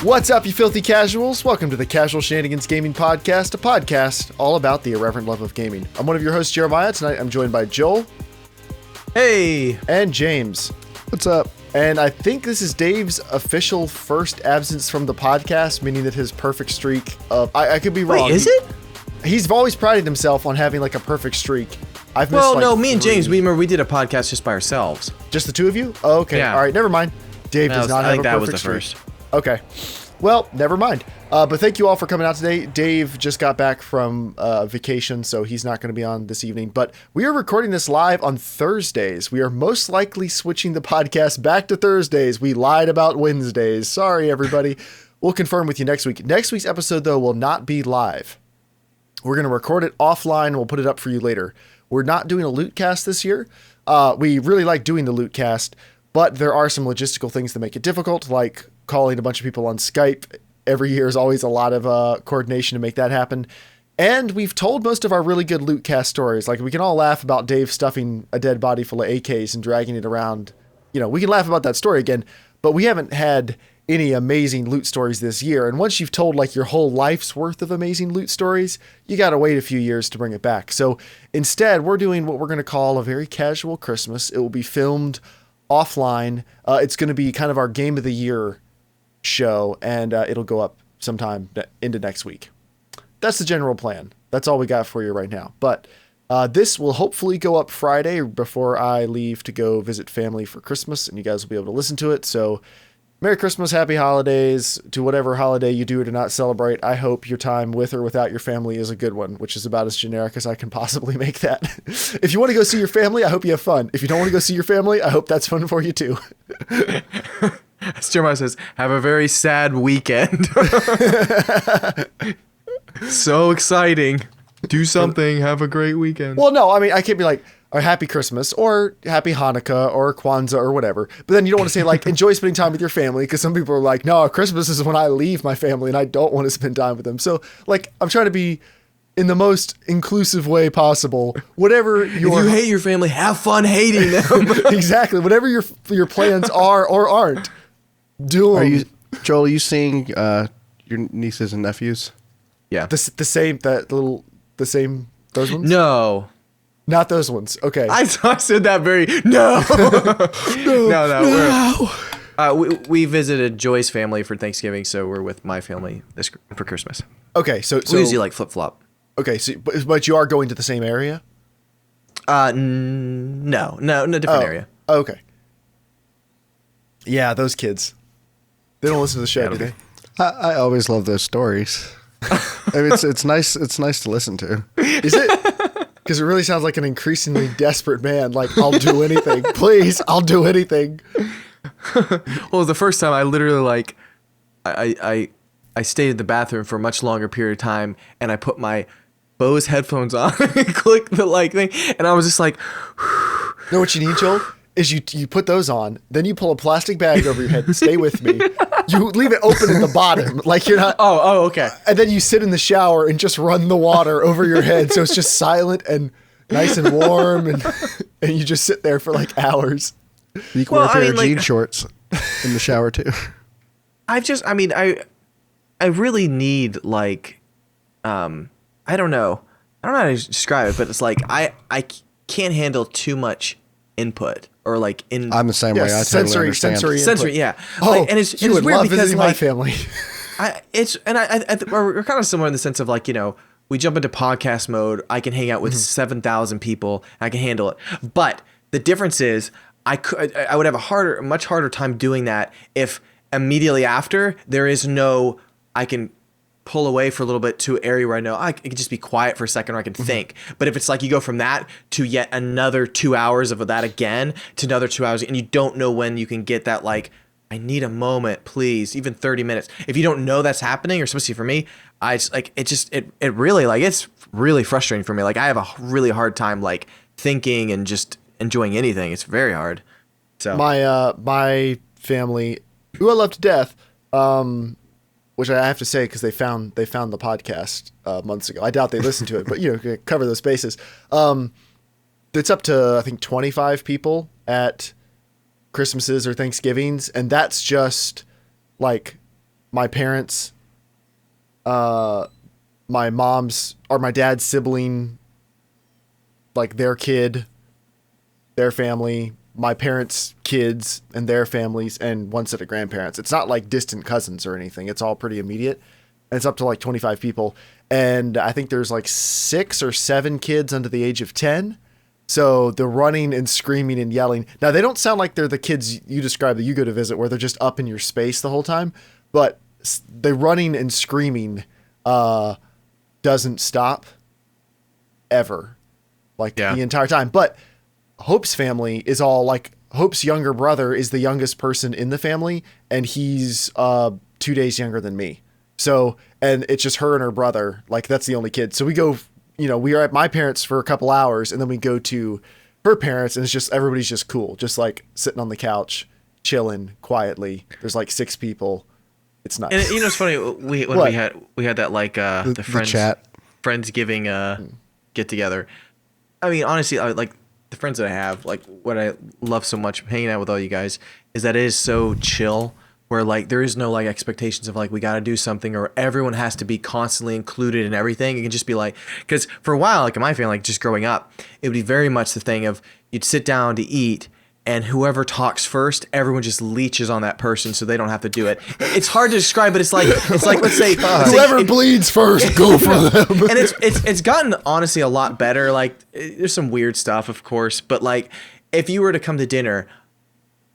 What's up, you filthy casuals? Welcome to the Casual Shenanigans Gaming Podcast, a podcast all about the irreverent love of gaming. I'm one of your hosts, Jeremiah. Tonight I'm joined by Joel. Hey! And James. What's up? And I think this is Dave's official first absence from the podcast, meaning that his perfect streak of... I could be wrong. Wait, is it? He's always prided himself on having like a perfect streak. I've missed me and James, we did a podcast just by ourselves. Just the two of you? Oh, okay. Yeah. All right, never mind. Dave does not have a perfect streak. I think that was the first. Okay. Well, never mind. But thank you all for coming out today. Dave just got back from vacation, so he's not going to be on this evening. But we are recording this live on Thursdays. We are most likely switching the podcast back to Thursdays. We lied about Wednesdays. Sorry, everybody. We'll confirm with you next week. Next week's episode, though, will not be live. We're going to record it offline. We'll put it up for you later. We're not doing a loot cast this year. We really like doing the loot cast, but there are some logistical things that make it difficult, like calling a bunch of people on Skype every year is always a lot of coordination to make that happen. And we've told most of our really good loot cast stories. Like, we can all laugh about Dave stuffing a dead body full of AKs and dragging it around. You know, we can laugh about that story again, but we haven't had any amazing loot stories this year. And once you've told like your whole life's worth of amazing loot stories, you got to wait a few years to bring it back. So instead, we're doing what we're going to call a very casual Christmas. It will be filmed offline. It's going to be kind of our game of the year show, and it'll go up sometime into next week. That's the general plan. That's all we got for you right now. But this will hopefully go up Friday before I leave to go visit family for Christmas, and you guys will be able to listen to it. So Merry Christmas, Happy Holidays to whatever holiday you do or do not celebrate. I hope your time with or without your family is a good one, which is about as generic as I can possibly make that. If you want to go see your family, I hope you have fun. If you don't want to go see your family, I hope that's fun for you too. As Jeremiah says, have a very sad weekend. So exciting. Do something. Have a great weekend. Well, no, I mean, I can't be like, a Happy Christmas or Happy Hanukkah or Kwanzaa or whatever. But then you don't want to say like, enjoy spending time with your family, because some people are like, no, Christmas is when I leave my family and I don't want to spend time with them. So like, I'm trying to be in the most inclusive way possible. Whatever if you hate your family, have fun hating them. Exactly. Whatever your plans are or aren't, do them. Joel, are you seeing your nieces and nephews? Yeah. The same those ones? No. Not those ones. Okay. I said that very no. We visited Joy's family for Thanksgiving, so we're with my family for Christmas. Okay, so we usually like flip flop. Okay, so but you are going to the same area? No, in a different area. Okay. Yeah, those kids. They don't listen to the show, do they? I always love those stories. I mean, it's nice. It's nice to listen to. Is it? Because it really sounds like an increasingly desperate man. Like, I'll do anything. Please, I'll do anything. Well, the first time I literally like, I stayed in the bathroom for a much longer period of time, and I put my Bose headphones on and click the like thing, and I was just like, you know what you need, Joel? Is you put those on, then you pull a plastic bag over your head. Stay with me. You leave it open at the bottom, like you're not. Oh, okay. And then you sit in the shower and just run the water over your head, so it's just silent and nice and warm, and you just sit there for like hours. You can wear a pair of jean shorts in the shower too. I really need like, I don't know how to describe it, but it's like I can't handle too much input. Or like I'm the same way. I totally understand. Sensory, yeah. Oh, like, and it's would weird love because visiting like my family. We're kind of similar in the sense of like, you know, we jump into podcast mode. I can hang out with 7,000 people. I can handle it. But the difference is I would have a much harder time doing that if immediately after there is no, I can pull away for a little bit to an area where I know I can just be quiet for a second or I can think. But if it's like you go from that to yet another 2 hours of that again to another 2 hours, and you don't know when you can get that, like, I need a moment, please, even 30 minutes. If you don't know that's happening, or especially for me, it really, like, it's really frustrating for me. Like, I have a really hard time, like, thinking and just enjoying anything. It's very hard. So my family, who I love to death, which I have to say, because they found the podcast months ago. I doubt they listened to it, but, you know, cover those bases. It's up to, I think, 25 people at Christmases or Thanksgivings, and that's just like my parents, my mom's or my dad's sibling, like their kid, their family, my parents' kids and their families, and one set of grandparents. It's not like distant cousins or anything. It's all pretty immediate. And it's up to like 25 people. And I think there's like 6 or 7 kids under the age of 10. So the running and screaming and yelling. Now, they don't sound like they're the kids you described that you go to visit where they're just up in your space the whole time. But the running and screaming doesn't stop ever. Like the entire time. But Hope's family is all like, Hope's younger brother is the youngest person in the family. And he's 2 days younger than me. So, and it's just her and her brother. Like, that's the only kid. So we go, we are at my parents for a couple hours, and then we go to her parents, and it's just, everybody's just cool. Just like sitting on the couch, chilling quietly. There's like 6 people. It's nice. And it's funny, we had that like the friends chat. Friendsgiving get together. I mean, honestly, like the friends that I have, like what I love so much hanging out with all you guys is that it is so chill. Where like there is no like expectations of like we got to do something or everyone has to be constantly included in everything. It can just be like, because for a while, like in my family, like just growing up, it would be very much the thing of you'd sit down to eat and whoever talks first, everyone just leeches on that person so they don't have to do it. It's hard to describe, but it's like let's say whoever bleeds first, go for them. And it's gotten honestly a lot better. Like there's some weird stuff, of course, but like if you were to come to dinner.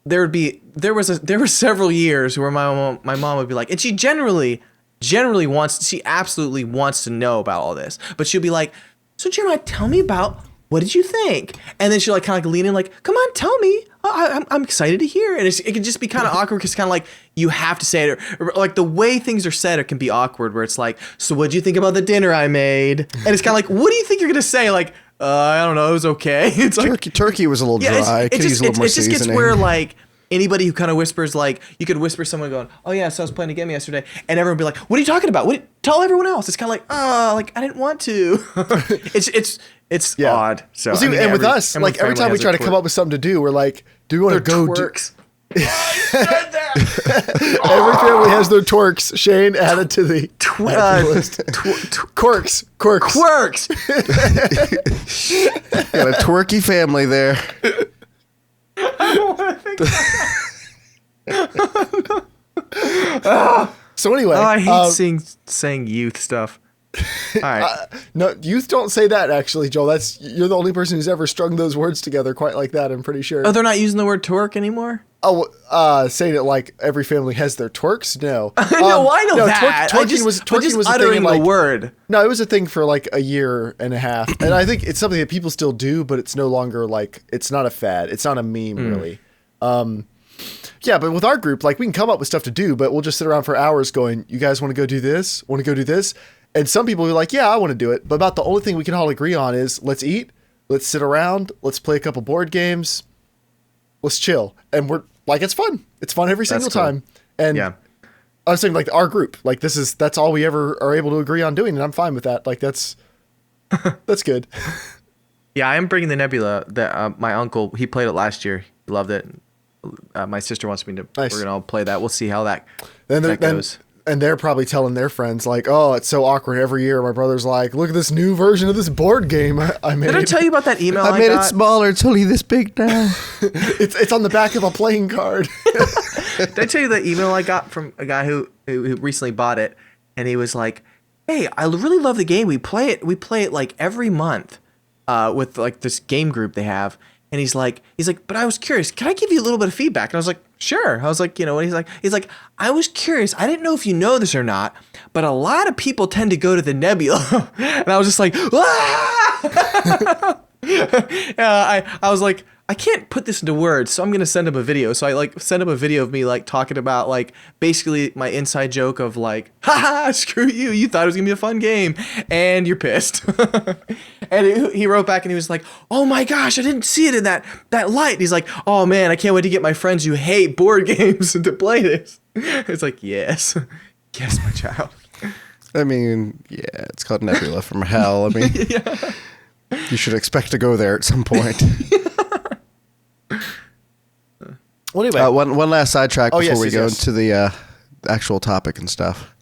There were several years where my mom would be like, and she generally she absolutely wants to know about all this, but she'll be like, so Jeremiah, tell me about, what did you think? And then she'll like kind of like lean in like, come on, tell me, I'm excited to hear. And it can just be kind of awkward because kind of like you have to say it, or like the way things are said, it can be awkward where it's like, so what'd you think about the dinner I made? And it's kind of like, what do you think you're gonna say? Like, I don't know, it was okay. It's like turkey was a little dry. Could use a little more seasoning. It just gets where like anybody who kind of whispers, like you could whisper someone going, oh yeah, so I was playing a game yesterday, and everyone would be like, what are you talking about? Tell everyone else. It's kind of like, like I didn't want to. It's odd. So well, see, I mean, and with us, like every time we try to come up with something to do, we're like, do we want to go twerks? Every family has their twerks. Shane added to the list. Quirks. Got a twerky family there. I don't want to think. So anyway, I hate saying youth stuff. All right. No, youth don't say that actually, Joel. You're the only person who's ever strung those words together quite like that. I'm pretty sure. Oh, they're not using the word twerk anymore? Oh, saying it like every family has their twerks? No. No, I know that. Twerking was uttering a thing, the word. No, it was a thing for like a year and a half. And I think it's something that people still do, but it's no longer like, it's not a fad. It's not a meme really. Yeah, but with our group, like we can come up with stuff to do, but we'll just sit around for hours going, you guys want to go do this? Want to go do this? And some people are like, yeah, I want to do it. But about the only thing we can all agree on is let's eat, let's sit around, let's play a couple board games, let's chill. And we're like, it's fun. It's fun every single time. And I was saying like our group, like that's all we ever are able to agree on doing. And I'm fine with that. Like that's good. Yeah, I am bringing the Nebula that my uncle, he played it last year. He loved it. My sister wants me to, we're going to all play that. We'll see how that goes. And they're probably telling their friends like, oh, it's so awkward every year. My brother's like, look at this new version of this board game I made. Did I tell you about that email I made it smaller. It's only this big now. It's on the back of a playing card. Did I tell you the email I got from a guy who recently bought it? And he was like, hey, I really love the game. We play it like every month with like this game group they have. And he's like, but I was curious. Can I give you a little bit of feedback? And I was like, sure. I was like, and he's like, I was curious. I didn't know if you know this or not, but a lot of people tend to go to the Nebula. And I was just like, ah! I was like, I can't put this into words, so I'm gonna send him a video. So I like sent him a video of me like talking about like basically my inside joke of like, haha, screw you. You thought it was gonna be a fun game, and you're pissed. And he wrote back and he was like, oh my gosh, I didn't see it in that light. And he's like, oh man, I can't wait to get my friends who hate board games to play this. It's like, yes, my child. I mean, yeah, it's called Nebula from Hell. I mean, you should expect to go there at some point. Well, anyway, one last sidetrack before we go into the actual topic and stuff.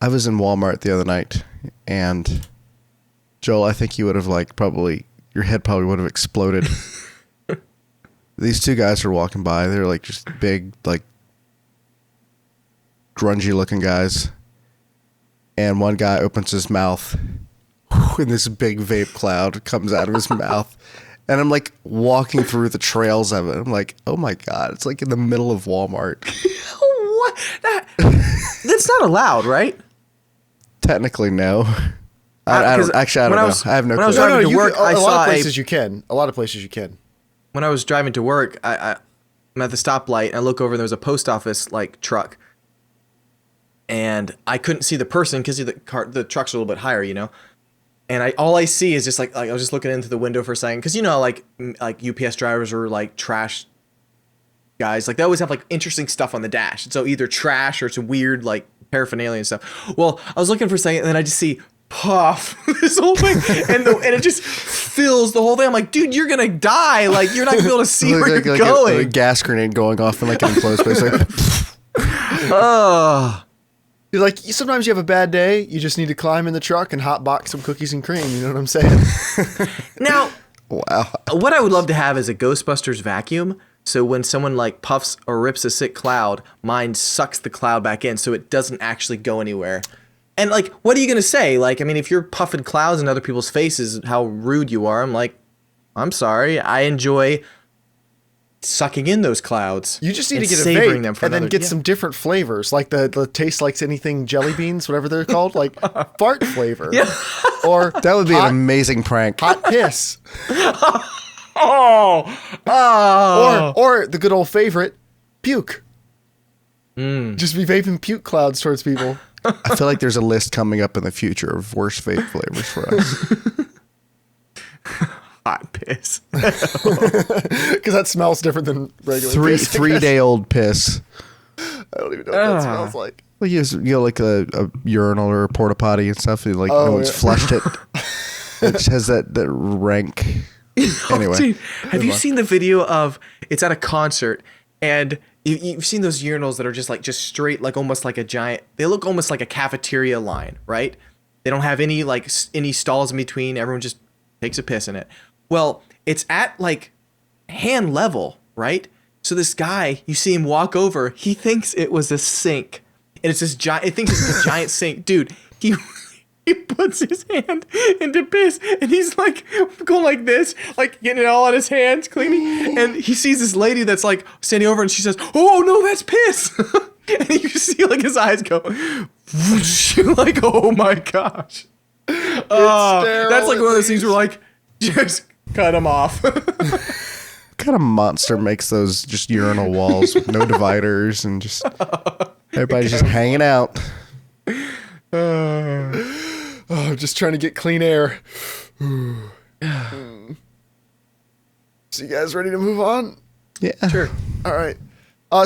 I was in Walmart the other night, and Joel, I think you would have your head probably would have exploded. These two guys were walking by. They're like just big, like grungy looking guys. And one guy opens his mouth and this big vape cloud comes out of his mouth. And I'm like walking through the trails of it. I'm like, oh my God, it's like in the middle of Walmart. What? That's not allowed, right? Technically, no. I don't know. I have no clue. When I was driving to work, a lot of places you can. A lot of places you can. When I was driving to work, I'm at the stoplight, and I look over, and there was a post office like truck, and I couldn't see the person because the truck's a little bit higher, you know. And all I see is just like I was just looking into the window for a second because like UPS drivers are like trash guys, like they always have like interesting stuff on the dash. So either trash or it's weird like paraphernalia and stuff. Well, I was looking for a second, and then I just see puff this whole thing, and it just fills the whole thing. I'm like, dude, you're gonna die. Like you're not gonna be able to see where you're going. A gas grenade going off in like an enclosed space. You're like, sometimes you have a bad day. You just need to climb in the truck and hot box some cookies and cream. You know what I'm saying? Now, wow. What I would love to have is a Ghostbusters vacuum. So when someone like puffs or rips a sick cloud, mine sucks the cloud back in, so it doesn't actually go anywhere. And like, what are you gonna say? Like, I mean, if you're puffing clouds in other people's faces, how rude you are. I'm like, I'm sorry. I enjoy sucking in those clouds. You just need to get a vape and then get some different flavors, like the taste like anything jelly beans, whatever they're called, like fart flavor. Yeah. Or that would be an amazing prank. Hot piss. Oh. Or the good old favorite, puke. Just be vaping puke clouds towards people. I feel like there's a list coming up in the future of worst vape flavors for us. Hot piss. Because that smells different than regular piss. 3-day-old piss. I don't even know what that smells like. Well, you know, like a urinal or a porta potty and stuff. And like no one's flushed it. It just has that rank. Anyway, dude, have you seen the video of it's at a concert and you've seen those urinals that are just straight, like almost like a giant. They look almost like a cafeteria line, right? They don't have any stalls in between. Everyone just takes a piss in it. Well, it's at like hand level, right? So this guy, you see him walk over, he thinks it was a sink. And it's this giant, it thinks it's a giant sink. Dude, he puts his hand into piss and he's like going like this, like getting it all on his hands, cleaning. And he sees this lady that's like standing over and she says, "Oh no, that's piss." And you see like his eyes go, whoosh, like, oh my gosh. That's like one of those things where like, just cut him off. What kind of monster makes those just urinal walls with no dividers and just everybody's just hanging out? I'm just trying to get clean air. So you guys ready to move on? Yeah. Sure. All right.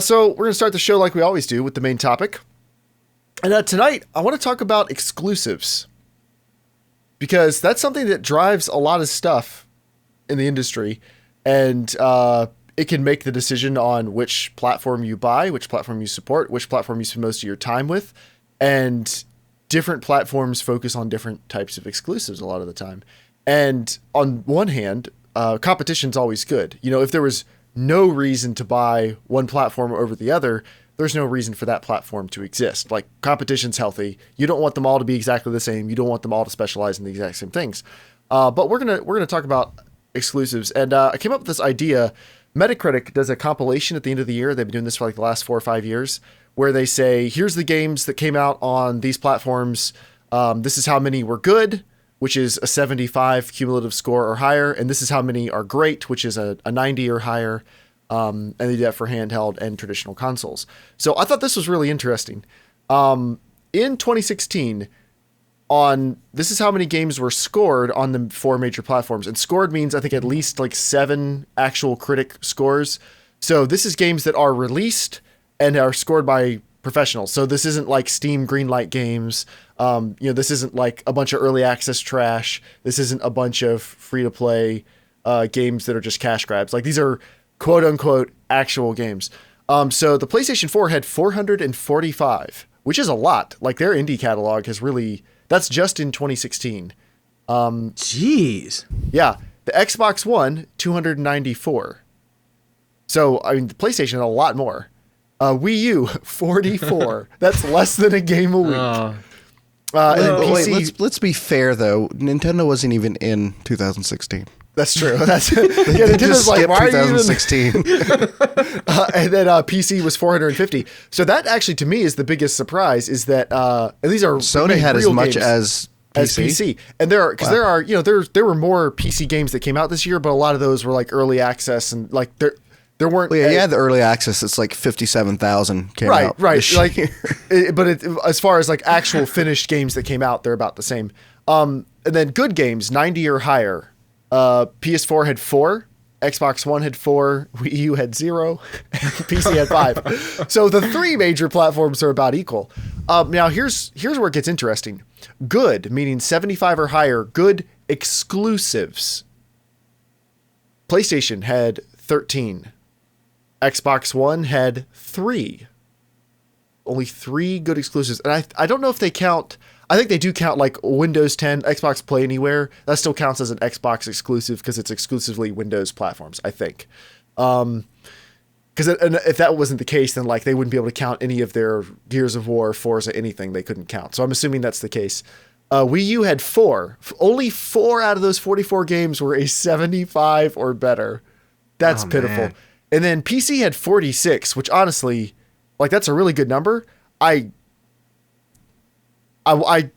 So we're going to start the show like we always do with the main topic. And tonight, I want to talk about exclusives. Because that's something that drives a lot of stuff in the industry. And it can make the decision on which platform you buy, which platform you support, which platform you spend most of your time with. And different platforms focus on different types of exclusives a lot of the time. And on one hand, competition's always good. You know, if there was no reason to buy one platform over the other, there's no reason for that platform to exist. Like, competition's healthy. You don't want them all to be exactly the same. You don't want them all to specialize in the exact same things. But we're gonna talk about exclusives. And I came up with this idea. Metacritic does a compilation at the end of the year. They've been doing this for like the last 4 or 5 years, where they say, here's the games that came out on these platforms. This is how many were good, which is a 75 cumulative score or higher. And this is how many are great, which is a 90 or higher. And they do that for handheld and traditional consoles. So I thought this was really interesting. In 2016, this is how many games were scored on the 4 major platforms. And scored means, I think, at least like 7 actual critic scores. So this is games that are released and are scored by professionals. So this isn't like Steam Greenlight games. This isn't like a bunch of early access trash. This isn't a bunch of free-to-play games that are just cash grabs. Like, these are quote-unquote actual games. So the PlayStation 4 had 445, which is a lot. Like their indie catalog has really, that's just in 2016. Jeez. Yeah. The Xbox One, 294. So, I mean, the PlayStation had a lot more. Wii U, 44. That's less than a game a week. And then PC, wait, let's be fair though. Nintendo wasn't even in 2016. That's true. Nintendo's like, why 2016. are you even... and then PC was 450. So that actually, to me, is the biggest surprise. Is that and these are Sony had as much as PC. And there are there were more PC games that came out this year, but a lot of those were like early access and like there weren't. Well, yeah, the early access. It's like 57,000 came out. Right. Like, as far as like actual finished games that came out, they're about the same. And then good games, 90 or higher. PS4 had 4, Xbox One had 4, Wii U had 0, PC had 5. So the three major platforms are about equal. Now here's where it gets interesting. Good, meaning 75 or higher, good exclusives. PlayStation had 13. Xbox One had 3. Only 3 good exclusives. And I don't know if they count... I think they do count like Windows 10, Xbox Play Anywhere. That still counts as an Xbox exclusive because it's exclusively Windows platforms, I think. Because if that wasn't the case, then like they wouldn't be able to count any of their Gears of War, Forza, anything they couldn't count. So I'm assuming that's the case. Wii U had 4. Only 4 out of those 44 games were a 75 or better. That's pitiful. Man. And then PC had 46, which honestly, like that's a really good number. I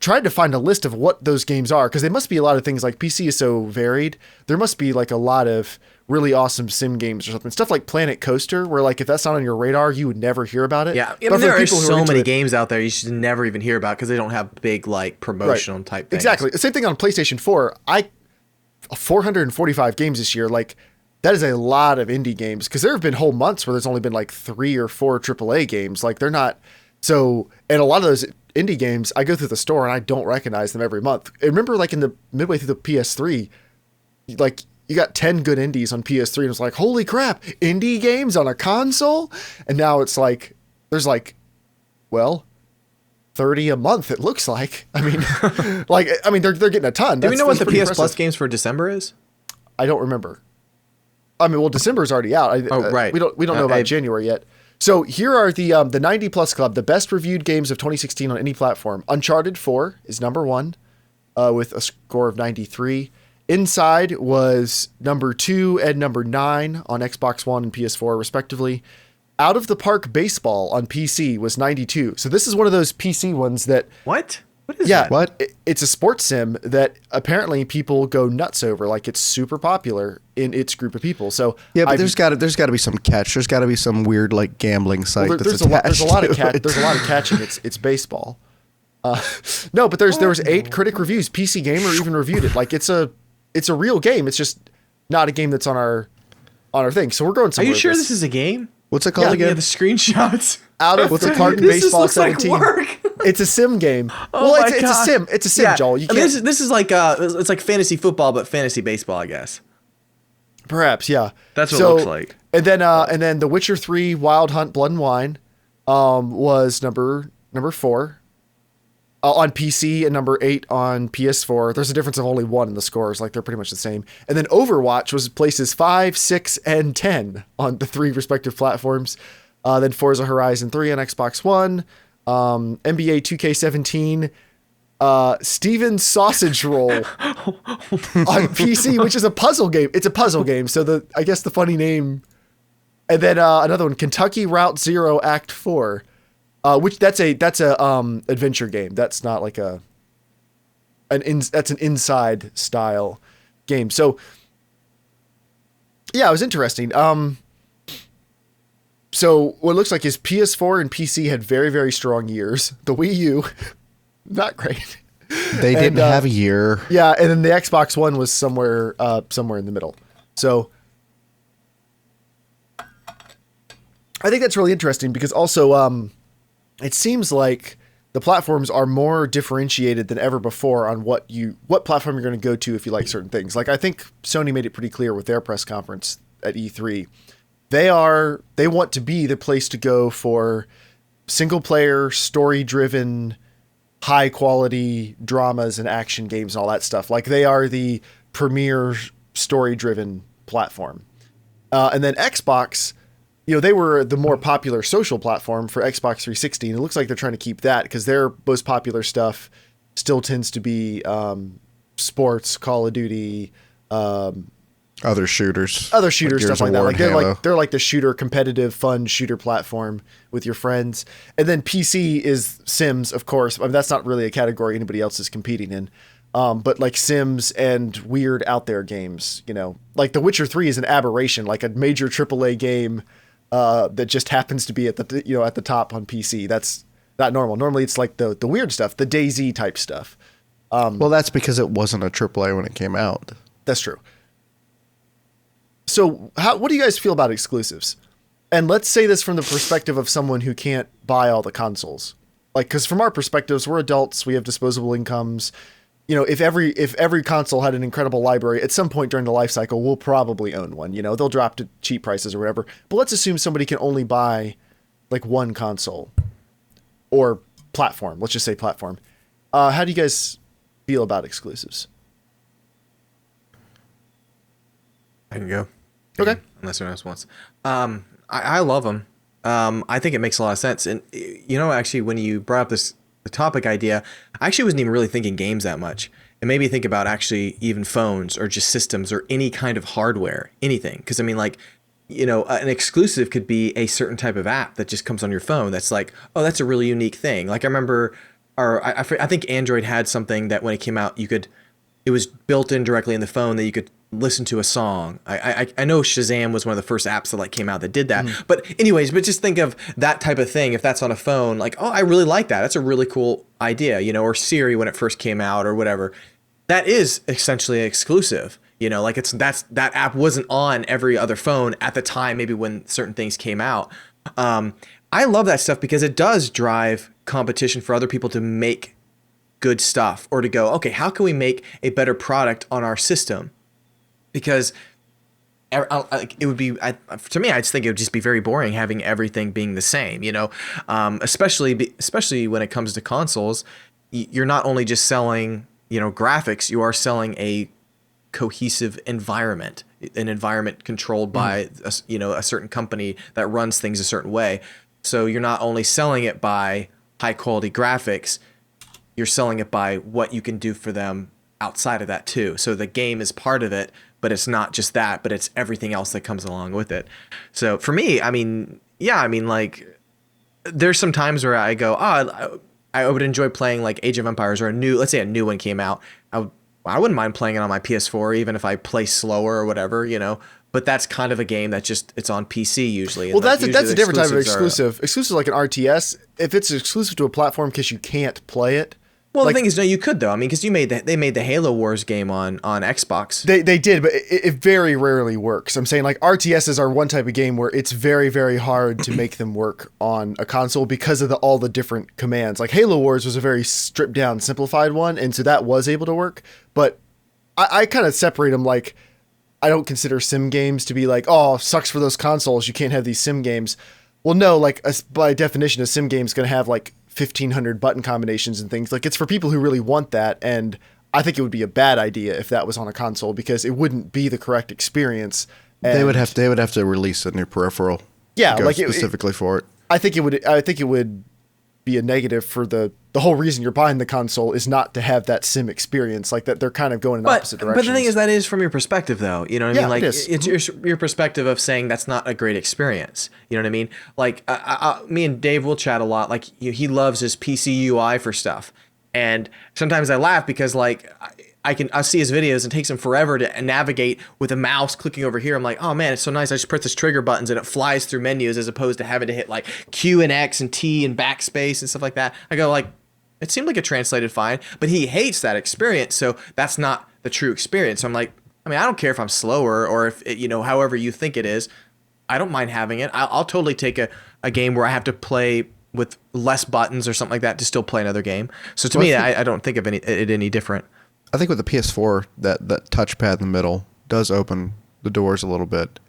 tried to find a list of what those games are because they must be a lot of things. Like PC is so varied. There must be like a lot of really awesome sim games or something. Stuff like Planet Coaster, where like if that's not on your radar, you would never hear about it. Yeah, I mean, there are so many games out there you should never even hear about because they don't have big like promotional type things. Exactly. The same thing on PlayStation 4. 445 games this year. Like that is a lot of indie games because there have been whole months where there's only been like 3 or 4 AAA games. Like they're not so, and a lot of those indie games, I go through the store and I don't recognize them every month. I remember like in the midway through the PS3, like you got 10 good indies on PS3 and it was like, holy crap, indie games on a console? And now it's like, there's like, well, 30 a month, it looks like. I mean, they're getting a ton. Do we know what the PS Plus games for December is? I don't remember. I mean, well, December's already out. Right. We don't know about January yet. So here are the 90 Plus Club, the best reviewed games of 2016 on any platform. Uncharted 4 is number 1 with a score of 93. Inside was number 2 and number 9 on Xbox One and PS4 respectively. Out of the Park Baseball on PC was 92. So this is one of those PC ones that... What? What is that? What? It's a sports sim that apparently people go nuts over. Like it's super popular in its group of people. So yeah, but there's got to be some catch. There's got to be some weird like gambling site. Well, there's a lot of catch. There's a lot of catching. It's baseball. No, but there was 8 critic reviews. PC Gamer even reviewed it. Like it's a real game. It's just not a game that's on our thing. So we're going somewhere. Are you sure this is a game? What's it called again? Yeah, the screenshots. Out of the Park Baseball 17. Like work. It's a sim game. Oh well, it's a sim. It's a sim, yeah. Joel. You can't... this is like it's like fantasy football, but fantasy baseball, I guess. Perhaps, yeah. That's what it looks like. And then The Witcher 3 Wild Hunt Blood and Wine was number 4 on PC and number 8 on PS4. There's a difference of only 1 in the scores. Like they're pretty much the same. And then Overwatch was places 5, 6, and 10 on the 3 respective platforms. Then Forza Horizon 3 on Xbox One. NBA 2K17, Steven's Sausage Roll on PC, which is a puzzle game. It's a puzzle game, so I guess the funny name. And then another one, Kentucky Route Zero Act 4, which that's a adventure game. That's not like that's an inside style game. So yeah, it was interesting. So what it looks like is PS4 and PC had very, very strong years. The Wii U, not great. They didn't have a year. Yeah, and then the Xbox One was somewhere in the middle. So I think that's really interesting because also it seems like the platforms are more differentiated than ever before on what platform you're going to go to if you like certain things. Like I think Sony made it pretty clear with their press conference at E3 they want to be the place to go for single player, story driven, high quality dramas and action games and all that stuff. Like they are the premier story driven platform. And then Xbox, they were the more popular social platform for Xbox 360. And it looks like they're trying to keep that because their most popular stuff still tends to be sports, Call of Duty, other shooters, stuff like that. Like they're like the shooter, competitive, fun shooter platform with your friends. And then PC is Sims, of course. I mean, that's not really a category anybody else is competing in. But like Sims and weird out there games, like The Witcher 3 is an aberration, like a major AAA game that just happens to be at the at the top on PC. That's not normal. Normally it's like the weird stuff, the DayZ type stuff. Well, that's because it wasn't a AAA when it came out. That's true. So what do you guys feel about exclusives? And let's say this from the perspective of someone who can't buy all the consoles. Like, because from our perspectives, we're adults, we have disposable incomes. If every console had an incredible library, at some point during the life cycle, we'll probably own one. They'll drop to cheap prices or whatever. But let's assume somebody can only buy like one console or platform. Let's just say platform. How do you guys feel about exclusives? I can go. Okay. Unless anyone else wants. I love them. I think it makes a lot of sense. And, actually, when you brought up the topic idea, I actually wasn't even really thinking games that much. It made me think about actually even phones or just systems or any kind of hardware, anything. Because, I mean, like, an exclusive could be a certain type of app that just comes on your phone that's like, oh, that's a really unique thing. Like, I remember, I think Android had something that when it came out, it was built in directly in the phone that you could listen to a song. I know Shazam was one of the first apps that like came out that did that. But just think of that type of thing. If that's on a phone, like, oh, I really like that. That's a really cool idea, or Siri when it first came out or whatever. That is essentially exclusive, like that app wasn't on every other phone at the time, maybe when certain things came out. I love that stuff because it does drive competition for other people to make good stuff or to go, okay, how can we make a better product on our system? Because it would be, to me, I just think it would just be very boring having everything being the same, especially when it comes to consoles. You're not only just selling, graphics, you are selling a cohesive environment, an environment controlled by, a certain company that runs things a certain way. So you're not only selling it by high quality graphics, you're selling it by what you can do for them outside of that too. So the game is part of it, but it's not just that, but it's everything else that comes along with it. So for me, like there's some times where I go, I would enjoy playing like Age of Empires or let's say a new one came out. I wouldn't mind playing it on my PS4, even if I play slower or whatever, but that's kind of a game that it's on PC usually. Well, that's a different type of exclusive. Exclusive like an RTS. If it's exclusive to a platform because you can't play it. Well, the thing is, no, you could though. I mean, because they made the Halo Wars game on Xbox. They did, but it very rarely works. I'm saying like RTSs are one type of game where it's very, very hard to make them work on a console because of all the different commands. Like Halo Wars was a very stripped down, simplified one, and so that was able to work. But I kind of separate them. Like I don't consider sim games to be like, oh, sucks for those consoles. You can't have these sim games. Well, no, like by definition, a sim game is going to have like 1,500 button combinations and things. Like it's for people who really want that, and I think it would be a bad idea if that was on a console because it wouldn't be the correct experience. And they would have to release a new peripheral. Yeah, like specifically for it. I think it would be a negative for the whole reason you're buying the console is not to have that sim experience. Like that they're kind of going in opposite directions. But the thing is, that is from your perspective, though. You know what I mean? Like it's your perspective of saying that's not a great experience. You know what I mean? Like me and Dave will chat a lot. Like he loves his PC UI for stuff, and sometimes I laugh because like I see his videos and it takes him forever to navigate with a mouse clicking over here. I'm like, oh man, it's so nice. I just press this trigger buttons and it flies through menus as opposed to having to hit like Q and X and T and backspace and stuff like that. I go like, it seemed like it translated fine, but he hates that experience. So that's not the true experience. So I'm like, I mean, I don't care if I'm slower or if it, however you think it is, I don't mind having it. I'll totally take a game where I have to play with less buttons or something like that to still play another game. So to me, I don't think of it any different. I think with the PS4, that touchpad in the middle does open the doors a little bit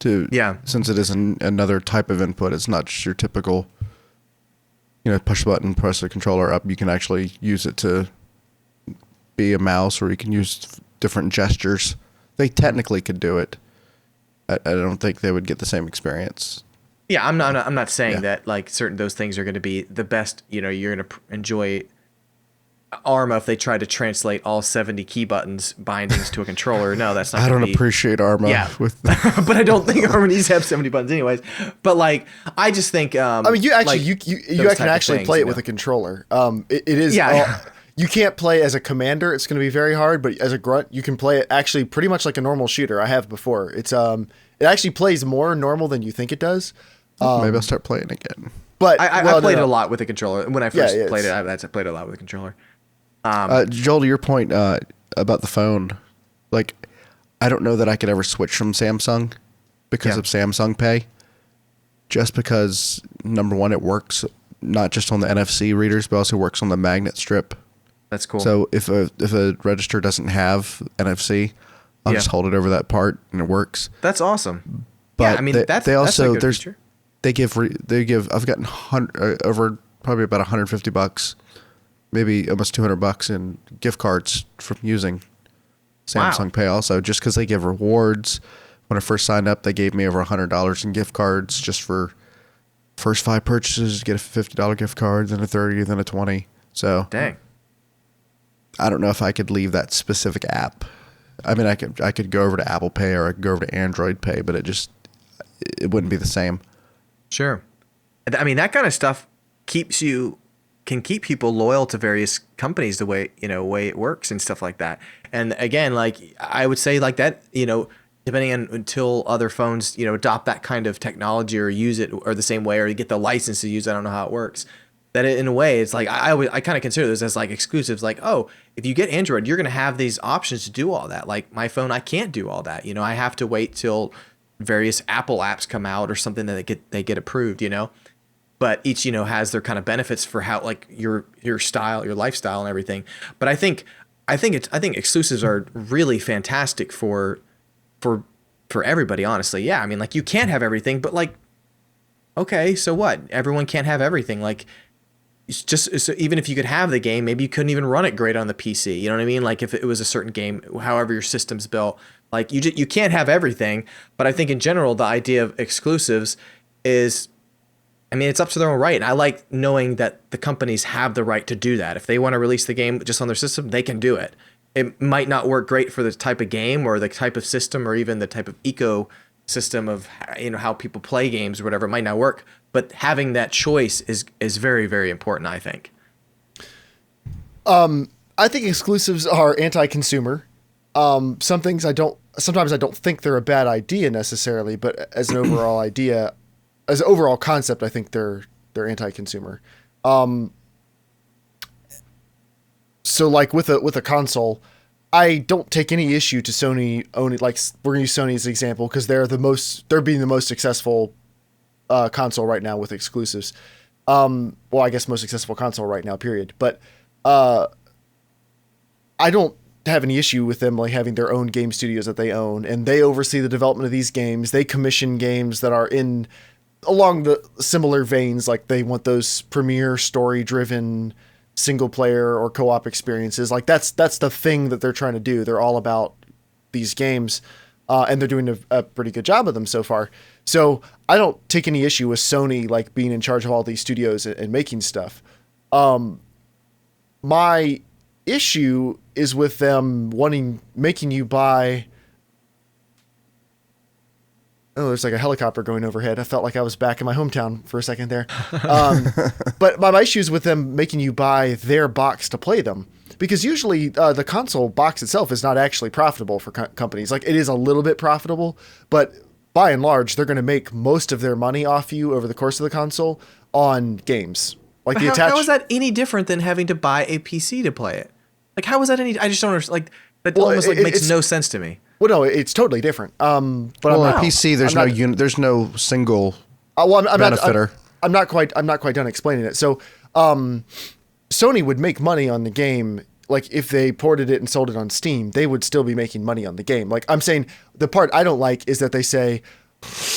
Since it is another type of input, it's not just your typical, push a button, press the controller up. You can actually use it to be a mouse, or you can use different gestures. They technically could do it. I don't think they would get the same experience. Yeah, I'm not saying that like those things are going to be the best. You're going to enjoy Arma if they try to translate all 70 key buttons bindings to a controller. No, that's not. I don't appreciate Arma. Yeah, but I don't think Arma needs to have 70 buttons anyways. But like, I just think. I mean, you can actually play it with a controller. It is. Yeah. You can't play as a commander. It's going to be very hard. But as a grunt, you can play it actually pretty much like a normal shooter. I have before. It actually plays more normal than you think it does. Maybe I'll start playing again. But I played it a lot with a controller. When I first played it, I played it a lot with a controller. Joel, to your point about the phone, like, I don't know that I could ever switch from Samsung because of Samsung Pay. Just because, number one, it works not just on the NFC readers, but also works on the magnet strip. That's cool. So if a register doesn't have NFC, I'll just hold it over that part and it works. That's awesome. But that's a good feature. They give I've gotten over probably about $150, maybe almost $200 in gift cards from using Samsung Pay. Also, just because they give rewards. When I first signed up, they gave me over $100 in gift cards just for first 5 purchases. Get a $50 gift card, then a $30, then a $20. So dang. I don't know if I could leave that specific app. I mean, I could go over to Apple Pay, or I could go over to Android Pay, but it wouldn't be the same. Sure. I mean, that kind of stuff can keep people loyal to various companies the way it works and stuff like that. And again, like I would say like that, depending on until other phones, adopt that kind of technology or use it or the same way, or you get the license to use it. I don't know how it works. That in a way, it's like I kind of consider this as like exclusives. Like, oh, if you get Android, you're going to have these options to do all that. Like my phone, I can't do all that. I have to wait till various Apple apps come out or something that they get approved. But each has their kind of benefits for how like your style, your lifestyle, and everything. But I think exclusives are really fantastic for everybody. Honestly, yeah. I mean, like you can't have everything, but like, okay, so what? Everyone can't have everything. Like. It's just so even if you could have the game, maybe you couldn't even run it great on the PC. You know what I mean? Like if it was a certain game, however your system's built, like you can't have everything. But I think in general, the idea of exclusives is, I mean, it's up to their own right. And I like knowing that the companies have the right to do that. If they want to release the game just on their system, they can do it. It might not work great for the type of game or the type of system or even the type of ecosystem of how people play games or whatever. It might not work. But having that choice is very, very important, I think. I think exclusives are anti-consumer. Sometimes I don't think they're a bad idea necessarily, but as an overall idea, as an overall concept, I think they're anti-consumer. So like with a console, I don't take any issue to Sony owning, like we're gonna use Sony as an example because they're being the most successful console right now with exclusives. Well, I guess most successful console right now, period. But I don't have any issue with them like having their own game studios that they own, and they oversee the development of these games. They commission games that are along the similar veins, like they want those premier story-driven single player or co-op experiences. Like that's the thing that they're trying to do. They're all about these games. And they're doing a pretty good job of them so far. So I don't take any issue with Sony like being in charge of all these studios and making stuff. My issue is with them making you buy. Oh, there's like a helicopter going overhead. I felt like I was back in my hometown for a second there. But my issue is with them making you buy their box to play them. Because usually the console box itself is not actually profitable for companies. Like it is a little bit profitable, but by and large, they're going to make most of their money off you over the course of the console on games. Like how is that any different than having to buy a PC to play it? Like how is that any? I just don't understand. Like that almost makes no sense to me. Well, no, it's totally different. But on PC, there's no single benefitter. I'm not quite done explaining it. So, Sony would make money on the game. Like if they ported it and sold it on Steam, they would still be making money on the game. Like I'm saying, the part I don't like is that they say,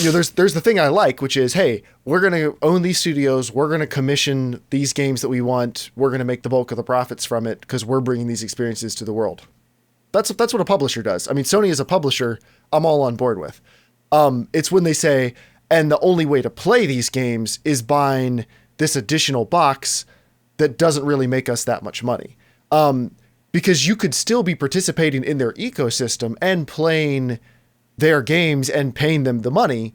there's the thing I like, which is, hey, we're going to own these studios. We're going to commission these games that we want. We're going to make the bulk of the profits from it because we're bringing these experiences to the world. That's what a publisher does. I mean, Sony as a publisher, I'm all on board with. It's when they say, and the only way to play these games is buying this additional box that doesn't really make us that much money. Because you could still be participating in their ecosystem and playing their games and paying them the money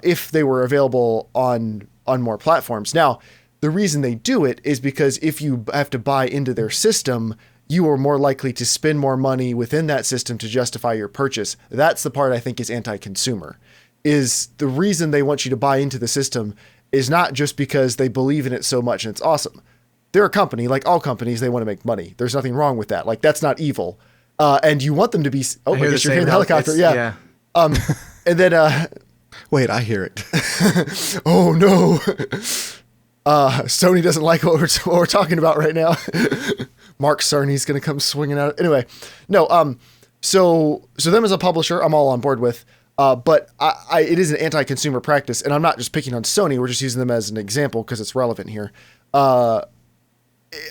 if they were available on more platforms. Now, the reason they do it is because if you have to buy into their system, you are more likely to spend more money within that system to justify your purchase. That's the part I think is anti-consumer. Is the reason they want you to buy into the system is not just because they believe in it so much and it's awesome. They're a company, like all companies, they want to make money. There's nothing wrong with that. Like, that's not evil. And you want them to be... Oh, I guess you're hearing the helicopter. Yeah. And then... Wait, I hear it. Oh, no. Sony doesn't like what we're talking about right now. Mark Cerny's going to come swinging out. Anyway, no. So them as a publisher, I'm all on board with. But it is an anti-consumer practice, and I'm not just picking on Sony. We're just using them as an example because it's relevant here.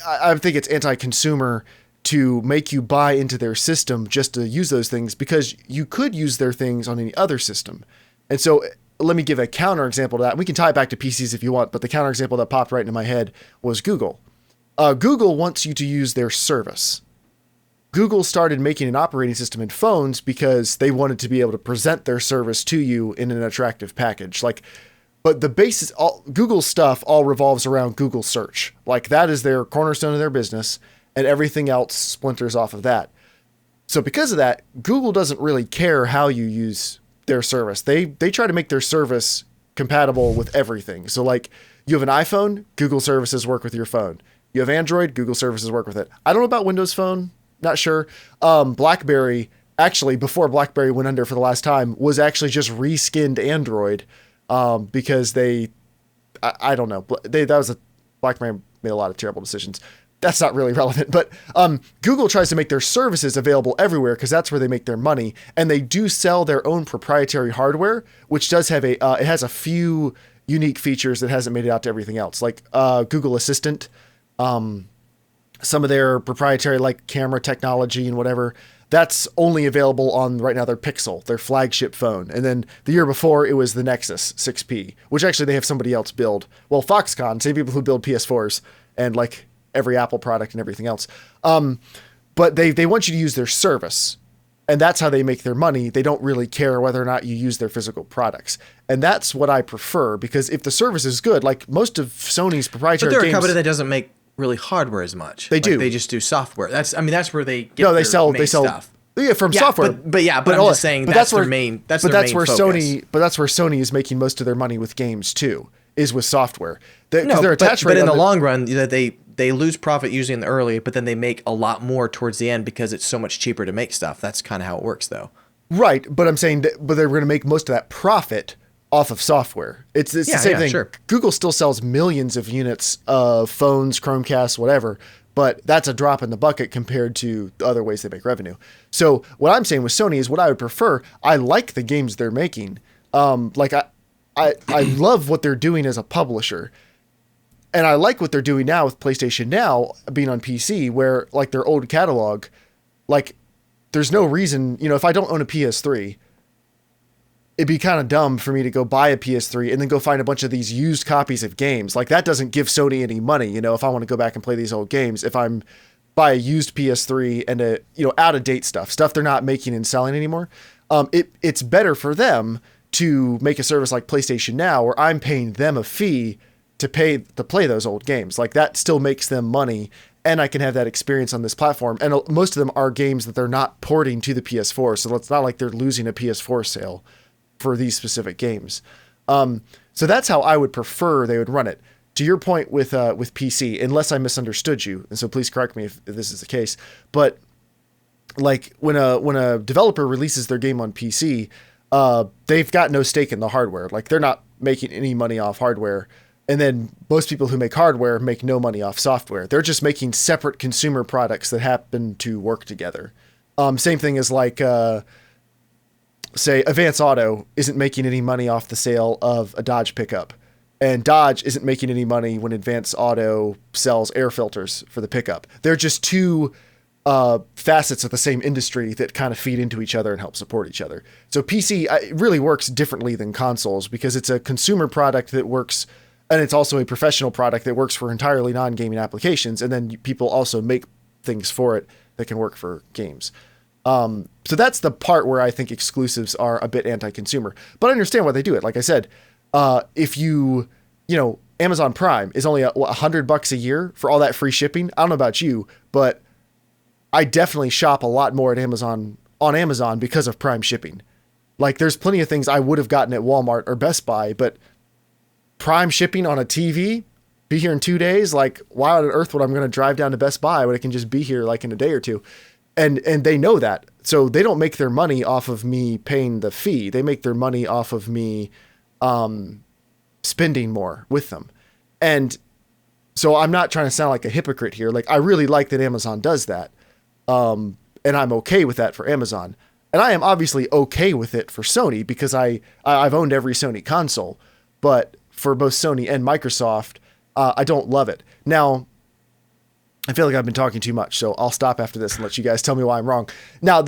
I think it's anti-consumer to make you buy into their system just to use those things, because you could use their things on any other system. And so let me give a counter example to that. We can tie it back to PCs if you want, but the counter example that popped right into my head was Google. Google wants you to use their service. Google started making an operating system in phones because they wanted to be able to present their service to you in an attractive package. But the basis, Google stuff all revolves around Google search. Like, that is their cornerstone of their business, and everything else splinters off of that. So because of that, Google doesn't really care how you use their service. They try to make their service compatible with everything. So like, you have an iPhone, Google services work with your phone. You have Android, Google services work with it. I don't know about Windows Phone, not sure. BlackBerry, actually, before BlackBerry went under for the last time, was actually just reskinned Android. Because I don't know. BlackBerry made a lot of terrible decisions. That's not really relevant, but Google tries to make their services available everywhere because that's where they make their money. And they do sell their own proprietary hardware, which does have it has a few unique features that hasn't made it out to everything else, like Google Assistant, some of their proprietary like camera technology and whatever. That's only available on right now their Pixel, their flagship phone. And then the year before it was the Nexus 6P, which actually they have somebody else build. Well, Foxconn, same people who build PS4s and like every Apple product and everything else. But they want you to use their service, and that's how they make their money. They don't really care whether or not you use their physical products. And that's what I prefer, because if the service is good, like most of Sony's proprietary games... But they're a company that doesn't make really hardware as much. They do. They just do software. That's where they get they sell stuff. Yeah, from software. But I'm just saying that's their main focus. That's where Sony is making most of their money with games too, is with software. Their attach rate but in the long run, they lose profit usually in the early, but then they make a lot more towards the end because it's so much cheaper to make stuff. That's kind of how it works, though. Right, but I'm saying but they're going to make most of that profit off of software. It's the same thing. Sure. Google still sells millions of units of phones, Chromecasts, whatever, but that's a drop in the bucket compared to the other ways they make revenue. So what I'm saying with Sony is what I would prefer. I like the games they're making. I love what they're doing as a publisher. And I like what they're doing now with PlayStation Now being on PC, where like their old catalog, like there's no reason, if I don't own a PS3, it'd be kind of dumb for me to go buy a PS3 and then go find a bunch of these used copies of games. Like, that doesn't give Sony any money, if I want to go back and play these old games. If I'm buy a used PS3 and out of date stuff they're not making and selling anymore, it's better for them to make a service like PlayStation Now, where I'm paying them a fee to play those old games. Like, that still makes them money, and I can have that experience on this platform. And most of them are games that they're not porting to the PS4, so it's not like they're losing a PS4 sale for these specific games. So that's how I would prefer they would run it. To your point with PC, unless I misunderstood you, and so please correct me if this is the case, but like when a developer releases their game on PC, they've got no stake in the hardware. Like, they're not making any money off hardware. And then most people who make hardware make no money off software. They're just making separate consumer products that happen to work together. Same thing as like say Advance Auto isn't making any money off the sale of a Dodge pickup, and Dodge isn't making any money when Advance Auto sells air filters for the pickup. They're just two facets of the same industry that kind of feed into each other and help support each other. So PC really works differently than consoles because it's a consumer product that works, and it's also a professional product that works for entirely non-gaming applications. And then people also make things for it that can work for games. So that's the part where I think exclusives are a bit anti-consumer, but I understand why they do it. Like I said, if Amazon Prime is only $100 a year for all that free shipping. I don't know about you, but I definitely shop a lot more at Amazon on Amazon because of Prime shipping. Like there's plenty of things I would have gotten at Walmart or Best Buy, but Prime shipping on a TV, be here in 2 days. Like why on earth would I'm going to drive down to Best Buy when it can just be here like in a day or two? And they know that. So they don't make their money off of me paying the fee. They make their money off of me, spending more with them. And so I'm not trying to sound like a hypocrite here. Like I really like that Amazon does that. And I'm okay with that for Amazon. And I am obviously okay with it for Sony because I've owned every Sony console, but for both Sony and Microsoft, I don't love it. Now, I feel like I've been talking too much, so I'll stop after this and let you guys tell me why I'm wrong. Now,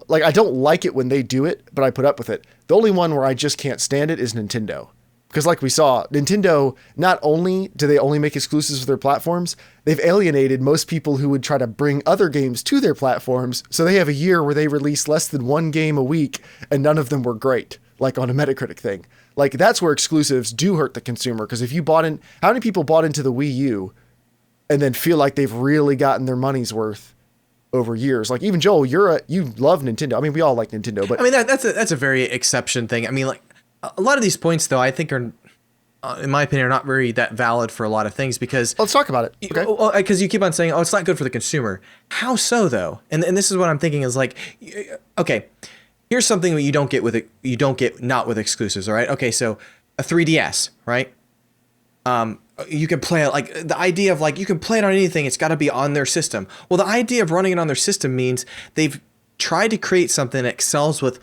like I don't like it when they do it, but I put up with it. The only one where I just can't stand it is Nintendo. Because like we saw, Nintendo, not only do they only make exclusives for their platforms, they've alienated most people who would try to bring other games to their platforms. So they have a year where they release less than one game a week and none of them were great, like on a Metacritic thing. Like that's where exclusives do hurt the consumer. Because if you how many people bought into the Wii U and then feel like they've really gotten their money's worth over years? Like even Joel, you love Nintendo. I mean, we all like Nintendo, but I mean, that's a very exception thing. I mean, like, a lot of these points, though, I think are, in my opinion, are not very that valid for a lot of things because... Let's talk about it. Okay. Because you keep on saying, it's not good for the consumer. How so, though? And this is what I'm thinking is like, okay, here's something that you don't get not with exclusives, all right? Okay, so a 3DS, right? You can play it, like, the idea of, like, you can play it on anything. It's got to be on their system. Well, the idea of running it on their system means they've tried to create something that excels with,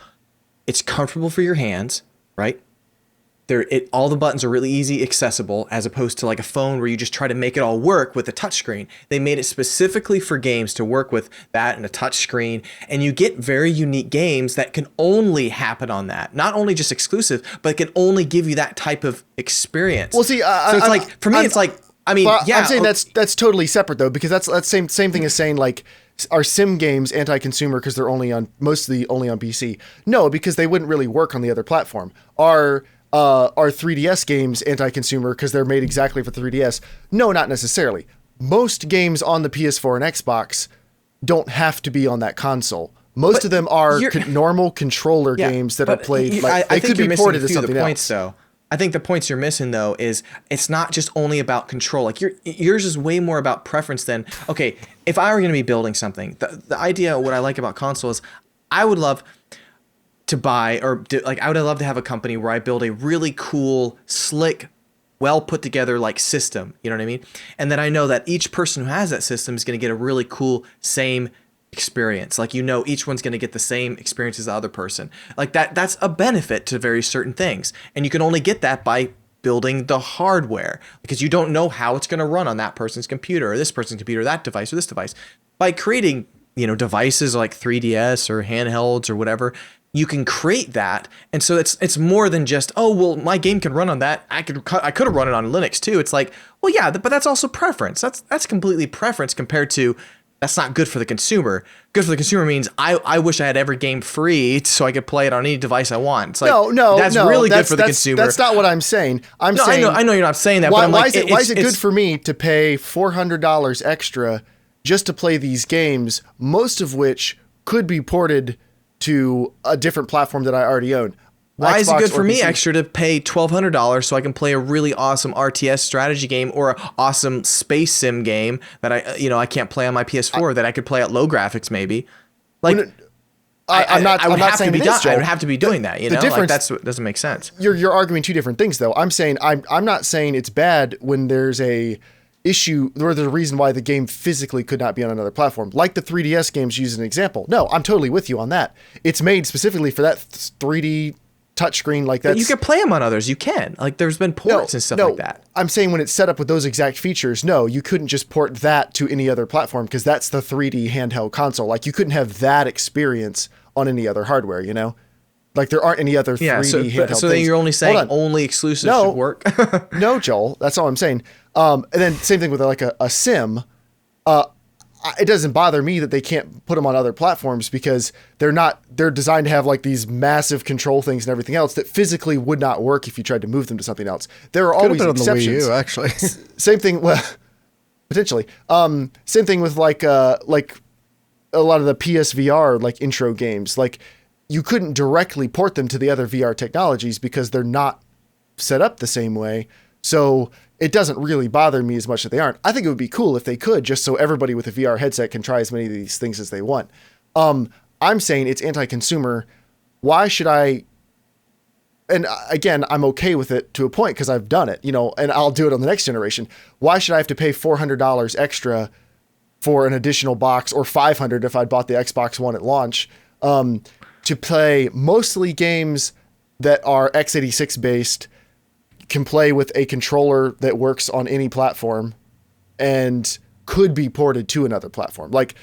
it's comfortable for your hands, right? All the buttons are really easy accessible as opposed to like a phone where you just try to make it all work with a touchscreen. They made it specifically for games to work with that and a touchscreen, and you get very unique games that can only happen on that. Not only just exclusive, but can only give you that type of experience. Well, see, so it's like for me, it's like I mean, yeah. I'm saying that's totally separate though, because that's same thing as saying like, are sim games anti-consumer because they're mostly only on PC? No, because they wouldn't really work on the other platform. Are 3DS games anti-consumer because they're made exactly for 3DS? No, not necessarily. Most games on the PS4 and Xbox don't have to be on that console. Most of them are normal controller games that are played. Like, they could be ported to something else. Though. I think the points you're missing, though, is it's not just only about control. Like yours is way more about preference than, okay, if I were going to be building something, the idea, what I like about console is I would love to buy I would love to have a company where I build a really cool, slick, well put together like system. You know what I mean? And then I know that each person who has that system is going to get a really cool, same experience. Like, each one's going to get the same experience as the other person. Like that's a benefit to very certain things. And you can only get that by building the hardware because you don't know how it's going to run on that person's computer or this person's computer, that device or this device. By creating, devices like 3DS or handhelds or whatever, you can create that. And so it's more than just, my game can run on that. I could have run it on Linux too. It's like, well, yeah, but that's also preference. That's completely preference compared to, that's not good for the consumer. Good for the consumer means I wish I had every game free so I could play it on any device I want. It's like, that's really good for the consumer. That's not what I'm saying. I know you're not saying that. Why, but I'm like, why is it good for me to pay $400 extra just to play these games, most of which could be ported to a different platform that I already own? Why is it good for me extra to pay $1,200 so I can play a really awesome RTS strategy game or an awesome space sim game that I can't play on my PS4 that I could play at low graphics maybe? Like, I'm not saying it is, Joel. I would have to be doing that. The difference, that's what doesn't make sense. You're arguing two different things though. I'm saying I'm not saying it's bad when there's a issue or the reason why the game physically could not be on another platform. Like the 3DS games used as an example. No, I'm totally with you on that. It's made specifically for that 3D touchscreen like that. You can play them on others. You can. Like there's been ports and stuff like that. I'm saying when it's set up with those exact features, no, you couldn't just port that to any other platform because that's the 3D handheld console. Like you couldn't have that experience on any other hardware, you know? Like there aren't any other 3D handheld so then things. you're only saying only exclusives should work? No, Joel, that's all I'm saying. And then same thing with like a sim. It doesn't bother me that they can't put them on other platforms because they're designed to have like these massive control things and everything else that physically would not work if you tried to move them to something else. There are always exceptions. On the Wii U, actually. Same thing, well, potentially. Same thing with like a lot of the PSVR like intro games. Like you couldn't directly port them to the other VR technologies because they're not set up the same way. So it doesn't really bother me as much that they aren't. I think it would be cool if they could, just so everybody with a VR headset can try as many of these things as they want. I'm saying it's anti-consumer. Why should I? And again, I'm okay with it to a point because I've done it, you know, and I'll do it on the next generation. Why should I have to pay $400 extra for an additional box, or $500 if I'd bought the Xbox One at launch, to play mostly games that are x86 based, can play with a controller that works on any platform and could be ported to another platform? Like,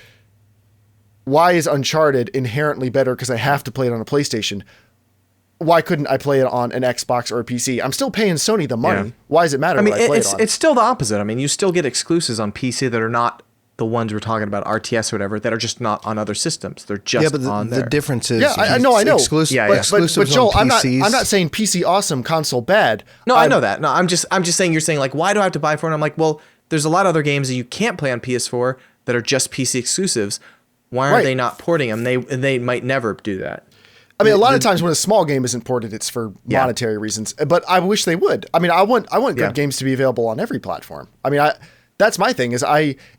why is Uncharted inherently better because I have to play it on a PlayStation? Why couldn't I play it on an Xbox or a PC? I'm still paying Sony the money. Yeah. Why does it matter? I mean, what I play it on? It's still the opposite. I mean, you still get exclusives on PC that are not the ones we're talking about, RTS or whatever, that are just not on other systems. They're just on there. The difference is, I know. Exclusive, but Joel, I'm not saying PC awesome, console bad. No, I know that. No, I'm just saying, you're saying like, why do I have to buy for it? And I'm like, well, there's a lot of other games that you can't play on PS4 that are just PC exclusives. Why are they not porting them? They might never do that. I mean, a lot of times when a small game isn't ported, it's for monetary reasons. But I wish they would. I mean, I want good games to be available on every platform. I mean, that's my thing. Is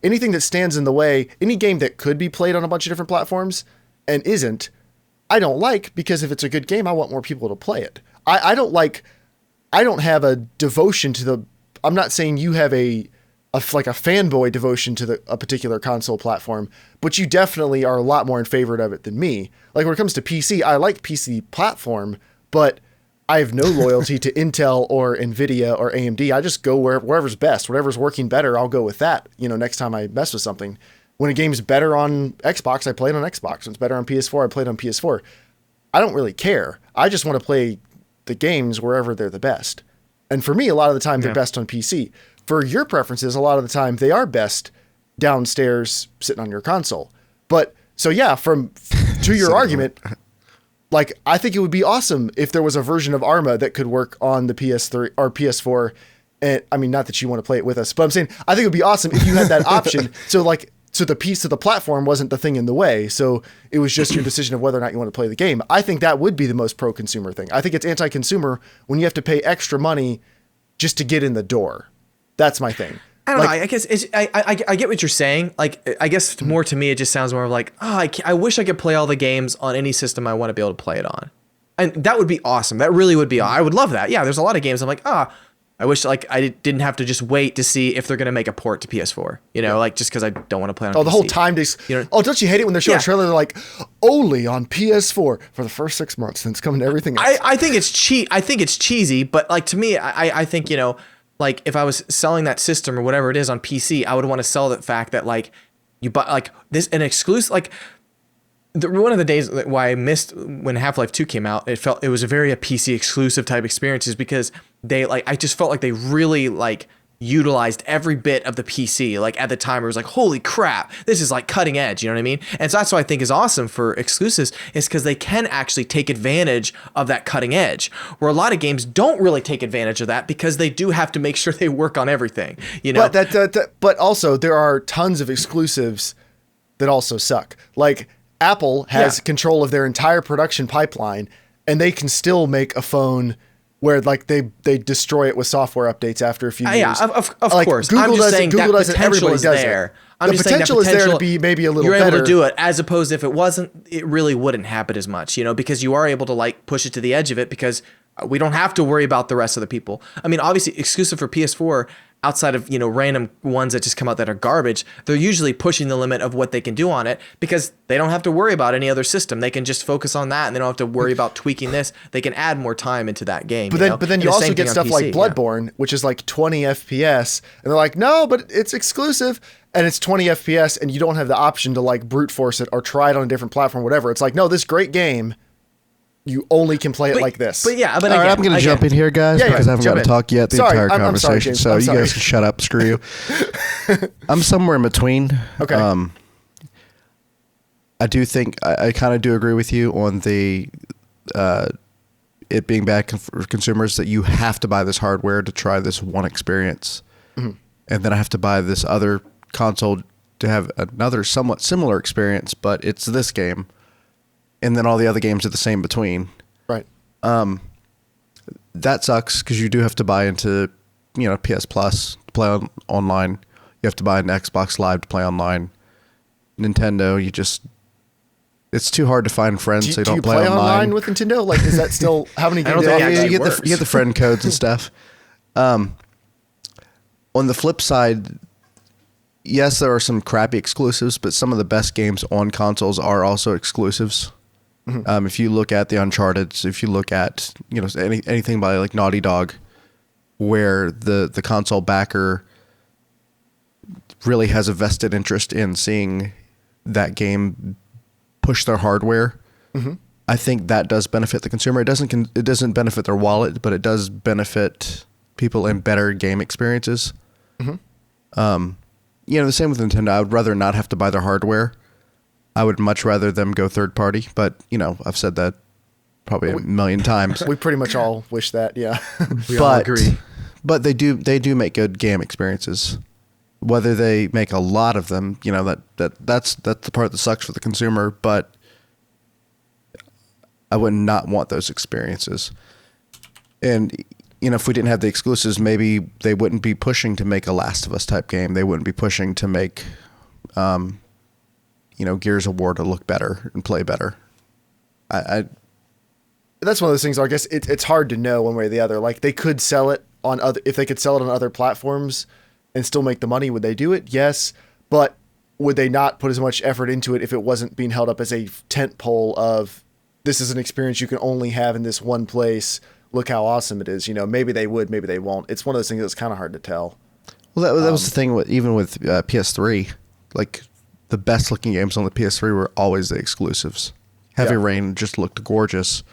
anything that stands in the way, any game that could be played on a bunch of different platforms and isn't, I don't like, because if it's a good game, I want more people to play it. I don't have a devotion to the. I'm not saying you have a fanboy devotion to a particular console platform, but you definitely are a lot more in favor of it than me. Like when it comes to PC, I like PC platform, but I have no loyalty to Intel or Nvidia or AMD. I just go wherever's best, whatever's working better, I'll go with that. You know, next time I mess with something. When a game's better on Xbox, I play it on Xbox. When it's better on PS4, I play it on PS4. I don't really care. I just want to play the games wherever they're the best. And for me, a lot of the time they're best on PC. For your preferences, a lot of the time they are best downstairs sitting on your console. But so yeah, to your argument, like I think it would be awesome if there was a version of Arma that could work on the PS3 or PS4. And I mean, not that you want to play it with us, but I'm saying I think it would be awesome if you had that option. So the piece of the platform wasn't the thing in the way. So it was just your decision of whether or not you want to play the game. I think that would be the most pro-consumer thing. I think it's anti-consumer when you have to pay extra money just to get in the door. That's my thing. I don't know. I guess I get what you're saying. Like, I guess more to me, it just sounds more like, I wish I could play all the games on any system I want to be able to play it on. And that would be awesome. That really would be. I would love that. Yeah, there's a lot of games I'm like, I wish like I didn't have to just wait to see if they're going to make a port to PS4, you know, like just because I don't want to play on PC. The whole time don't you hate it when they show a trailer, they're like, only on PS4 for the first 6 months, and it's coming to everything else. I think it's cheesy, but like to me, I think, you know, like if I was selling that system or whatever it is on PC, I would want to sell the fact that like you buy like this an exclusive, like one of the days why I missed when Half-Life 2 came out, it was a very a PC exclusive type experience, is because I just felt like they really like utilized every bit of the PC. Like at the time it was like, holy crap, this is like cutting edge, you know what I mean? And so that's what I think is awesome for exclusives, is because they can actually take advantage of that cutting edge, where a lot of games don't really take advantage of that because they do have to make sure they work on everything, you know? But also there are tons of exclusives that also suck. Like Apple has control of their entire production pipeline, and they can still make a phone where like they destroy it with software updates after a few years. Yeah, of like, course. Google I'm just does saying it. Google that does it. Everybody does there. it. The potential is there to be maybe a little better. You're able to do it, as opposed to if it wasn't, it really wouldn't happen as much, you know, because you are able to like push it to the edge of it because we don't have to worry about the rest of the people. I mean, obviously exclusive for PS4, outside of, random ones that just come out that are garbage, they're usually pushing the limit of what they can do on it because they don't have to worry about any other system. They can just focus on that and they don't have to worry about tweaking this. They can add more time into that game. But then you also get stuff like Bloodborne, which is like 20 FPS, and they're like, no, but it's exclusive and it's 20 FPS and you don't have the option to like brute force it or try it on a different platform, whatever. It's like, no, this great game, you only can play it like this. But all right, I'm going to jump in here, guys, because I haven't got to talk yet the entire conversation. I'm sorry, so you guys can shut up. Screw you. I'm somewhere in between. Okay. I do think I kind of do agree with you on the it being bad for consumers that you have to buy this hardware to try this one experience, and then I have to buy this other console to have another somewhat similar experience, but it's this game. And then all the other games are the same between. Right. That sucks because you do have to buy into, PS Plus to play online. You have to buy an Xbox Live to play online. Nintendo, it's too hard to find friends, so you don't play online with Nintendo? Like, is that still how many games? You get the friend codes and stuff. On the flip side, yes, there are some crappy exclusives, but some of the best games on consoles are also exclusives. If you look at the Uncharted, if you look at anything by like Naughty Dog, where the console backer really has a vested interest in seeing that game push their hardware, I think that does benefit the consumer. It doesn't benefit their wallet, but it does benefit people in better game experiences. The same with Nintendo. I would rather not have to buy their hardware. I would much rather them go third party, but I've said that probably a million times. We pretty much all wish that, yeah. We all agree. But they do make good game experiences. Whether they make a lot of them, that's the part that sucks for the consumer, but I would not want those experiences. And if we didn't have the exclusives, maybe they wouldn't be pushing to make a Last of Us type game. They wouldn't be pushing to make Gears of War to look better and play better. That's one of those things. I guess it's hard to know one way or the other. Like, they could sell it on if they could sell it on other platforms and still make the money. Would they do it? Yes, but would they not put as much effort into it if it wasn't being held up as a tent pole of this is an experience you can only have in this one place? Look how awesome it is. Maybe they would, maybe they won't. It's one of those things that's kind of hard to tell. Well, that was the thing even with PS3. Like, the best looking games on the PS3 were always the exclusives. Heavy Rain just looked gorgeous.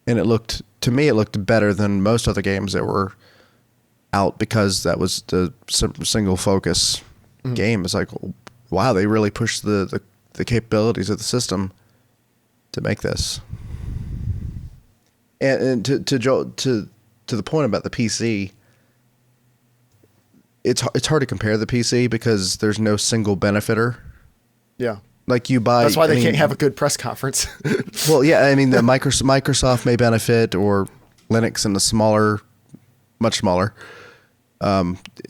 And to me, it looked better than most other games that were out because that was the single focus game. It's like, wow, they really pushed the capabilities of the system to make this. And to the point about the PC, it's hard to compare the PC because there's no single benefiter. Yeah. Like you buy. That's why they can't have a good press conference. Well, yeah, I mean, the Microsoft may benefit, or Linux in a much smaller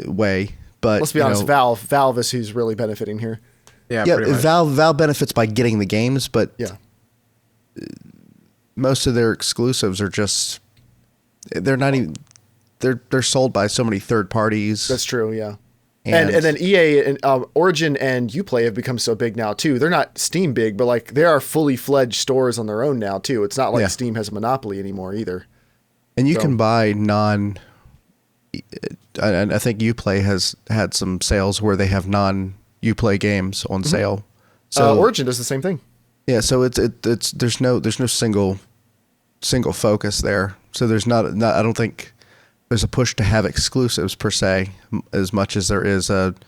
way. But let's be honest, Valve is who's really benefiting here. Yeah, Valve benefits by getting the games, but most of their exclusives are just they're not even they're sold by so many third parties. That's true, yeah. And then EA and Origin and Uplay have become so big now too. They're not Steam big, but like they are fully fledged stores on their own now too. It's not like Steam has a monopoly anymore either. And you can buy and I think Uplay has had some sales where they have non-Uplay games on sale. So Origin does the same thing. Yeah, so it's there's no single focus there. So there's not I don't think there's a push to have exclusives per se, as much as there is it's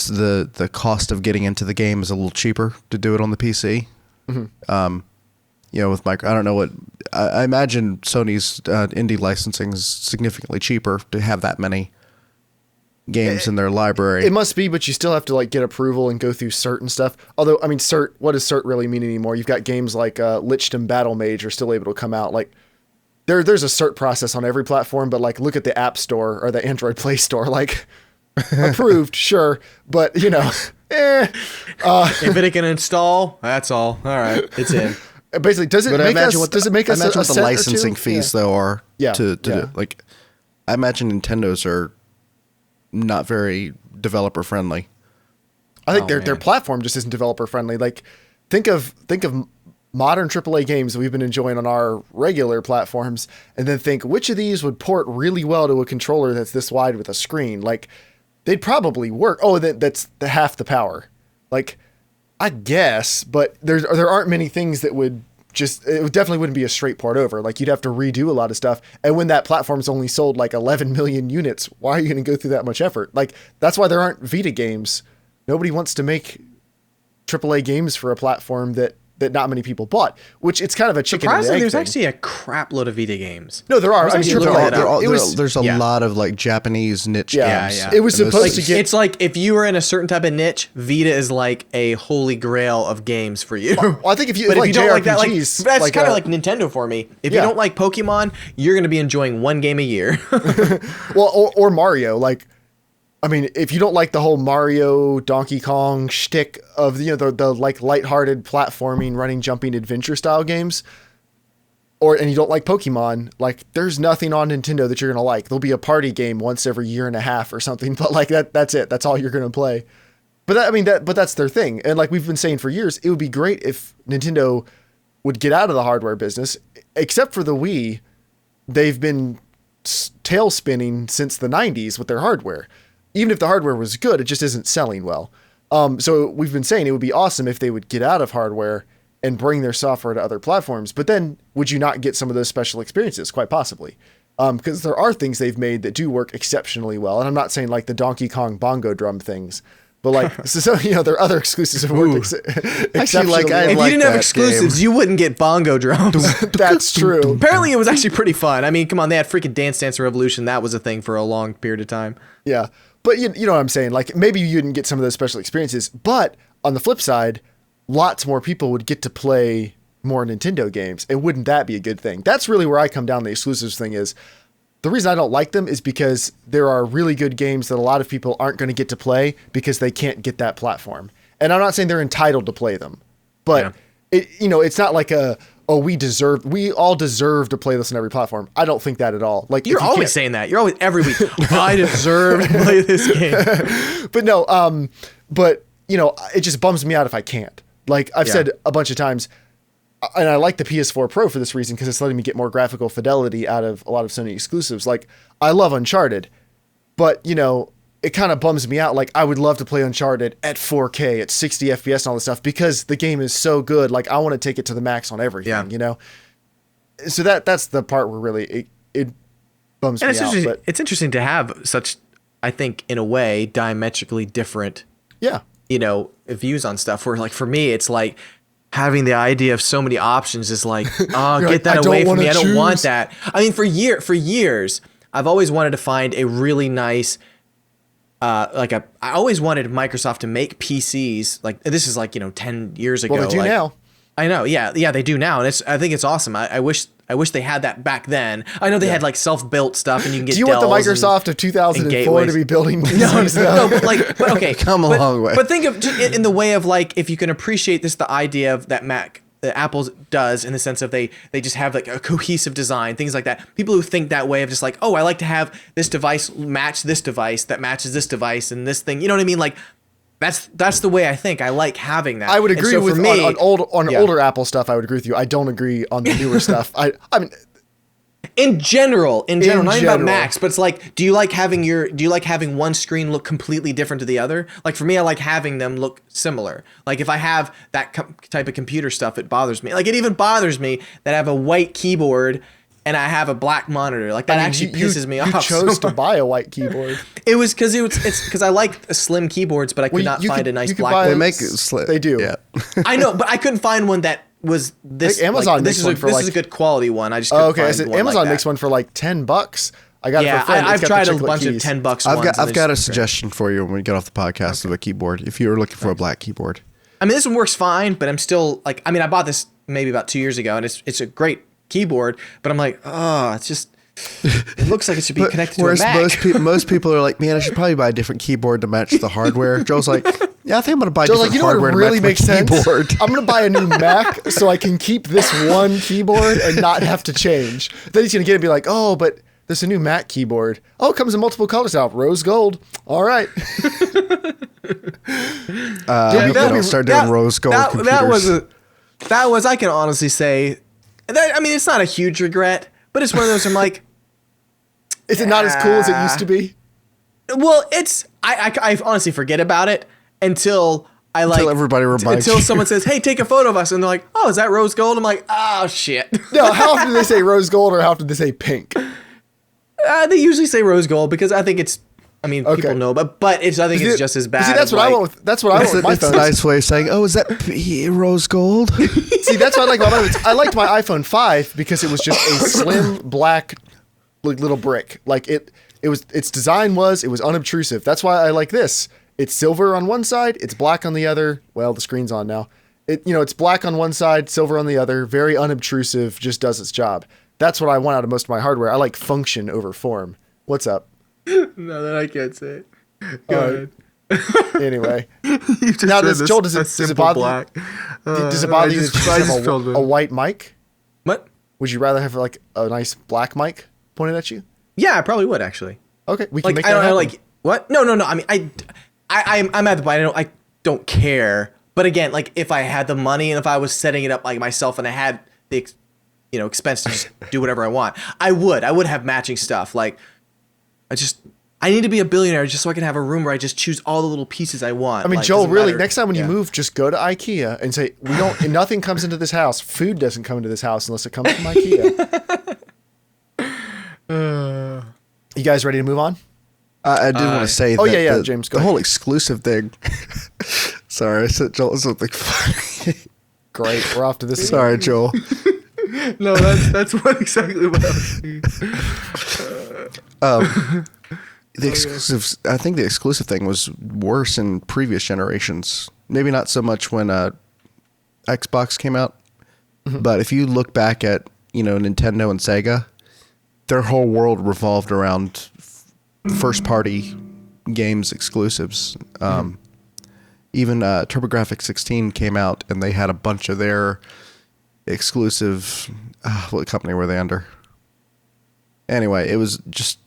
the cost of getting into the game is a little cheaper to do it on the PC. With I don't know what I imagine Sony's indie licensing is significantly cheaper to have that many games in their library. It must be, but you still have to like get approval and go through cert and stuff. Although, I mean, cert, what does cert really mean anymore? You've got games like Lichdom Battle Mage are still able to come out. Like there's a cert process on every platform, but like look at the App Store or the Android Play Store, like approved, sure, but if it can install, that's all. All right, it's in. Basically, does it make us? Does it make us? I imagine a what the licensing fees though are. Yeah. To do, like, I imagine Nintendo's are not very developer friendly. I think their platform just isn't developer friendly. Like, think of modern AAA games that we've been enjoying on our regular platforms, and then think which of these would port really well to a controller that's this wide with a screen. Like, they'd probably work. Oh, that's half the power. Like, I guess, but there aren't many things that would it definitely wouldn't be a straight port over. Like, you'd have to redo a lot of stuff. And when that platform's only sold like 11 million units, why are you going to go through that much effort? Like, that's why there aren't Vita games. Nobody wants to make AAA games for a platform that not many people bought, which it's kind of a chicken and egg thing. There's thing. actually a crap load of Vita games. No, there are. I mean, there's a lot of like Japanese niche games. Yeah. It was supposed to get. It's like if you were in a certain type of niche, Vita is like a holy grail of games for you. Well, I think if you don't like like that, JRPGs, that's kind of like Nintendo for me. If you don't like Pokemon, you're going to be enjoying one game a year. Well, or Mario. Like, I mean, if you don't like the whole Mario, Donkey Kong shtick of the like lighthearted platforming, running, jumping, adventure style games, and you don't like Pokemon, like, there's nothing on Nintendo that you're gonna like. There'll be a party game once every year and a half or something, but like that's it. That's all you're gonna play. But that's their thing. And like we've been saying for years, it would be great if Nintendo would get out of the hardware business. Except for the Wii, they've been tail spinning since the 90s with their hardware. Even if the hardware was good, it just isn't selling well. So we've been saying it would be awesome if they would get out of hardware and bring their software to other platforms. But then would you not get some of those special experiences? Quite possibly. Because there are things they've made that do work exceptionally well. And I'm not saying like the Donkey Kong bongo drum things, but like, so there are other exclusives that work exceptionally well. If you didn't have exclusives, you wouldn't get bongo drums. That's true. Apparently it was actually pretty fun. I mean, come on, they had freaking Dance Dance Revolution. That was a thing for a long period of time. Yeah. But you know what I'm saying? Like, maybe you didn't get some of those special experiences, but on the flip side, lots more people would get to play more Nintendo games. And wouldn't that be a good thing? That's really where I come down. The exclusives thing is the reason I don't like them is because there are really good games that a lot of people aren't going to get to play because they can't get that platform. And I'm not saying they're entitled to play them, but it's not like we all deserve to play this on every platform. I don't think that at all. Like, you're always saying that. You're always every week. I deserve to play this game. But no, it just bums me out if I can't. Like I've said a bunch of times, and I like the PS4 Pro for this reason because it's letting me get more graphical fidelity out of a lot of Sony exclusives. Like, I love Uncharted, but it kind of bums me out. Like, I would love to play Uncharted at 4K, at 60 FPS and all this stuff because the game is so good. Like, I want to take it to the max on everything, So that's the part where really it bums me out. But it's interesting to have such, I think, in a way, diametrically different, views on stuff. Where, like, for me, it's like having the idea of so many options is like, get that away from me. I don't want that. I mean, for years, I've always wanted to find a really nice... I always wanted Microsoft to make PCs. Like, this is like 10 years ago. Well, they do now. I know, yeah, they do now, and I think it's awesome. I wish they had that back then. I know they had like self-built stuff, and you can get. Do you want the Microsoft of 2004 to be building PCs? No, okay, come a long way. But think of in the way of like, if you can appreciate this, the idea of that Apple does, in the sense of they just have like a cohesive design, things like that. People who think that way of just like, oh, I like to have this device match this device that matches this device and this thing. You know what I mean? Like, that's the way I think. I like having that. I would agree with me on older Apple stuff. I would agree with you. I don't agree on the newer stuff. I mean, in general, not even about Macs, but it's like, do you like having one screen look completely different to the other? Like, for me, I like having them look similar. Like, if I have that type of computer stuff, it bothers me. Like, it even bothers me that I have a white keyboard and I have a black monitor. Like, that actually pisses me off. You chose to buy a white keyboard. It was because I like slim keyboards, but I could not find a nice black one. They make it slim. They do. Yeah. I know, but I couldn't find one that was this. Like Amazon this is a good quality one. I just couldn't find one Amazon like makes one for like $10. I got it for a friend. I've tried a bunch of $10 ones. I've got a suggestion for you when we get off the podcast of a keyboard. If you're looking for a black keyboard, I mean, this one works fine, but I'm still like, I mean, I bought this maybe about 2 years ago, and it's a great keyboard, but I'm like, it's just, it looks like it should be connected to a Mac. Most people are like, man, I should probably buy a different keyboard to match the hardware. Joel's like, Yeah, I think I'm gonna buy. So like, you know what really makes sense? Keyboard. I'm gonna buy a new Mac so I can keep this one keyboard and not have to change. Then he's gonna get it and be like, oh, but there's a new Mac keyboard. Oh, it comes in multiple colors now. Rose gold. All right. Don't start doing rose gold computers. That was I can honestly say. I mean, it's not a huge regret, but it's one of those. I'm like, is it not as cool as it used to be? Well, it's I honestly forget about it until everybody reminds until you. someone says, "Hey, take a photo of us," and they're like, "Oh, is that rose gold?" I'm like, "Oh shit." No, how often do they say rose gold or how often do they say pink? They usually say rose gold because I think it's. I mean, people know, but I think it's just as bad. See, that's what I want with. That's what I want with my phone. It's a nice way of saying, "Oh, is that rose gold?" See, that's what I like about my phone. I liked my iPhone 5 because it was just a slim black little brick. Like it was. Its design was. It was unobtrusive. That's why I like this. It's silver on one side. It's black on the other. Well, the screen's on now. It's black on one side, silver on the other. Very unobtrusive. Just does its job. That's what I want out of most of my hardware. I like function over form. What's up? No, that I can't say. Go ahead. Anyway, now Joel, does it bother you? Does it bother you that you have a white mic? What? Would you rather have like a nice black mic pointed at you? Yeah, I probably would actually. Okay, we can make that I don't happen. like what? No. I mean, I'm at the point. I don't care. But again, like if I had the money and if I was setting it up like myself and I had the expense to just do whatever I want, I would have matching stuff. Like I need to be a billionaire just so I can have a room where I just choose all the little pieces I want. I mean, like, Joel, really, next time when you move, just go to IKEA and say, nothing comes into this house. Food doesn't come into this house unless it comes from IKEA. You guys ready to move on? I did want to say that James, the whole exclusive thing. Sorry, I said Joel something funny. Great, we're off to this. Sorry, Joel. No, that's exactly what I was saying. The exclusives. I think the exclusive thing was worse in previous generations. Maybe not so much when Xbox came out, but if you look back at Nintendo and Sega, their whole world revolved around first-party games exclusives. Even TurboGrafx 16 came out, and they had a bunch of their exclusive. What company were they under? Anyway, it was just.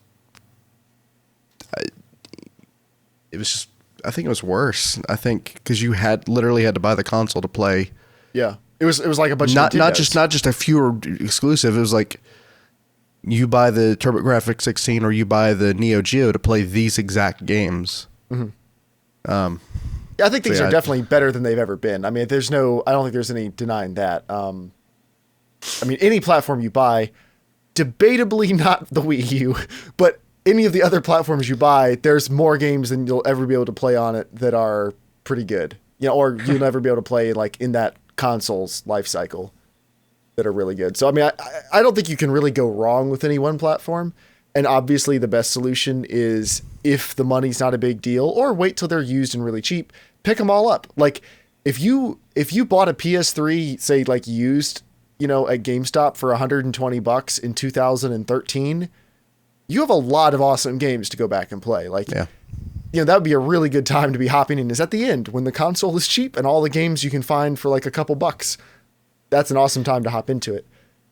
I think it was worse. I think because you literally had to buy the console to play. Yeah, it was like a bunch of not just a fewer exclusive. It was like you buy the TurboGrafx 16 or you buy the Neo Geo to play these exact games. Mm-hmm. I think things are definitely better than they've ever been. I mean, I don't think there's any denying that. I mean, any platform you buy, debatably not the Wii U, but any of the other platforms you buy, there's more games than you'll ever be able to play on it that are pretty good. Or you'll never be able to play like in that console's life cycle that are really good. So, I mean, I don't think you can really go wrong with any one platform. And obviously the best solution is if the money's not a big deal or wait till they're used and really cheap, pick them all up. Like if you bought a PS3, say like used, at GameStop for $120 in 2013, you have a lot of awesome games to go back and play. Like, that would be a really good time to be hopping in is at the end when the console is cheap and all the games you can find for like a couple bucks. That's an awesome time to hop into it.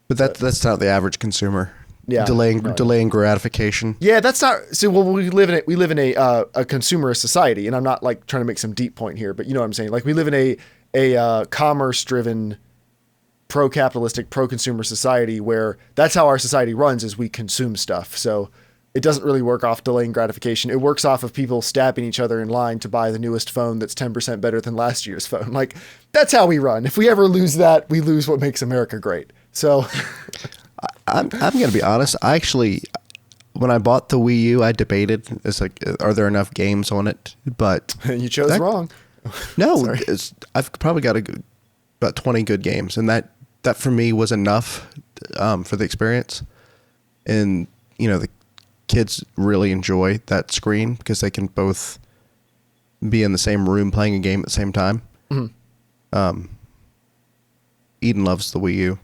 But that's not the average consumer. Yeah. Delaying gratification. Yeah, that's not. So, we live in a consumerist society, and I'm not like trying to make some deep point here, but you know what I'm saying. Like we live in a commerce-driven, pro-capitalistic, pro-consumer society where that's how our society runs is we consume stuff. So it doesn't really work off delaying gratification. It works off of people stabbing each other in line to buy the newest phone that's 10% better than last year's phone. Like that's how we run. If we ever lose that, we lose what makes America great. So I'm going to be honest. I actually, when I bought the Wii U, I debated, it's like, are there enough games on it? But you chose wrong. No, I've probably got about 20 good games, and that for me was enough for the experience. And the kids really enjoy that screen because they can both be in the same room playing a game at the same time. Mm-hmm. Eden loves the Wii U.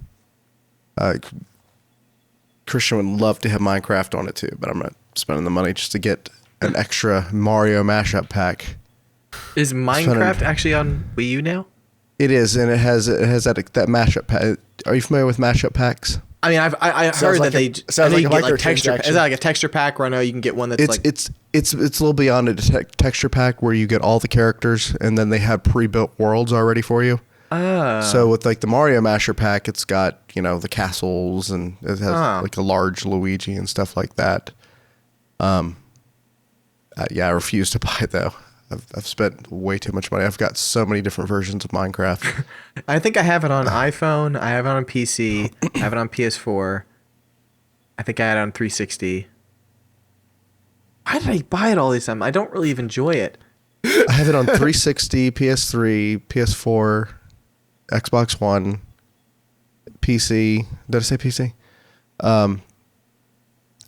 Christian would love to have Minecraft on it too, but I'm not spending the money just to get an extra Mario mashup pack. Is Minecraft actually on Wii U now? It is, and it has that mashup pack. Are you familiar with mashup packs? I mean, I heard like that sounds like a get like texture. microtransaction. Is that like a texture pack? Where I know you can get one that's it's a little beyond a texture pack where you get all the characters, and then they have pre-built worlds already for you. So with like the Mario Masher pack, it's got the castles, and it has like a large Luigi and stuff like that. I refuse to buy it though. I've spent way too much money. I've got so many different versions of Minecraft. I think I have it on iPhone. I have it on PC. I have it on PS4. I think I had it on 360. Why did I buy it all this time? I don't really even enjoy it. I have it on 360, PS3, PS4, Xbox One, PC. Did I say PC? And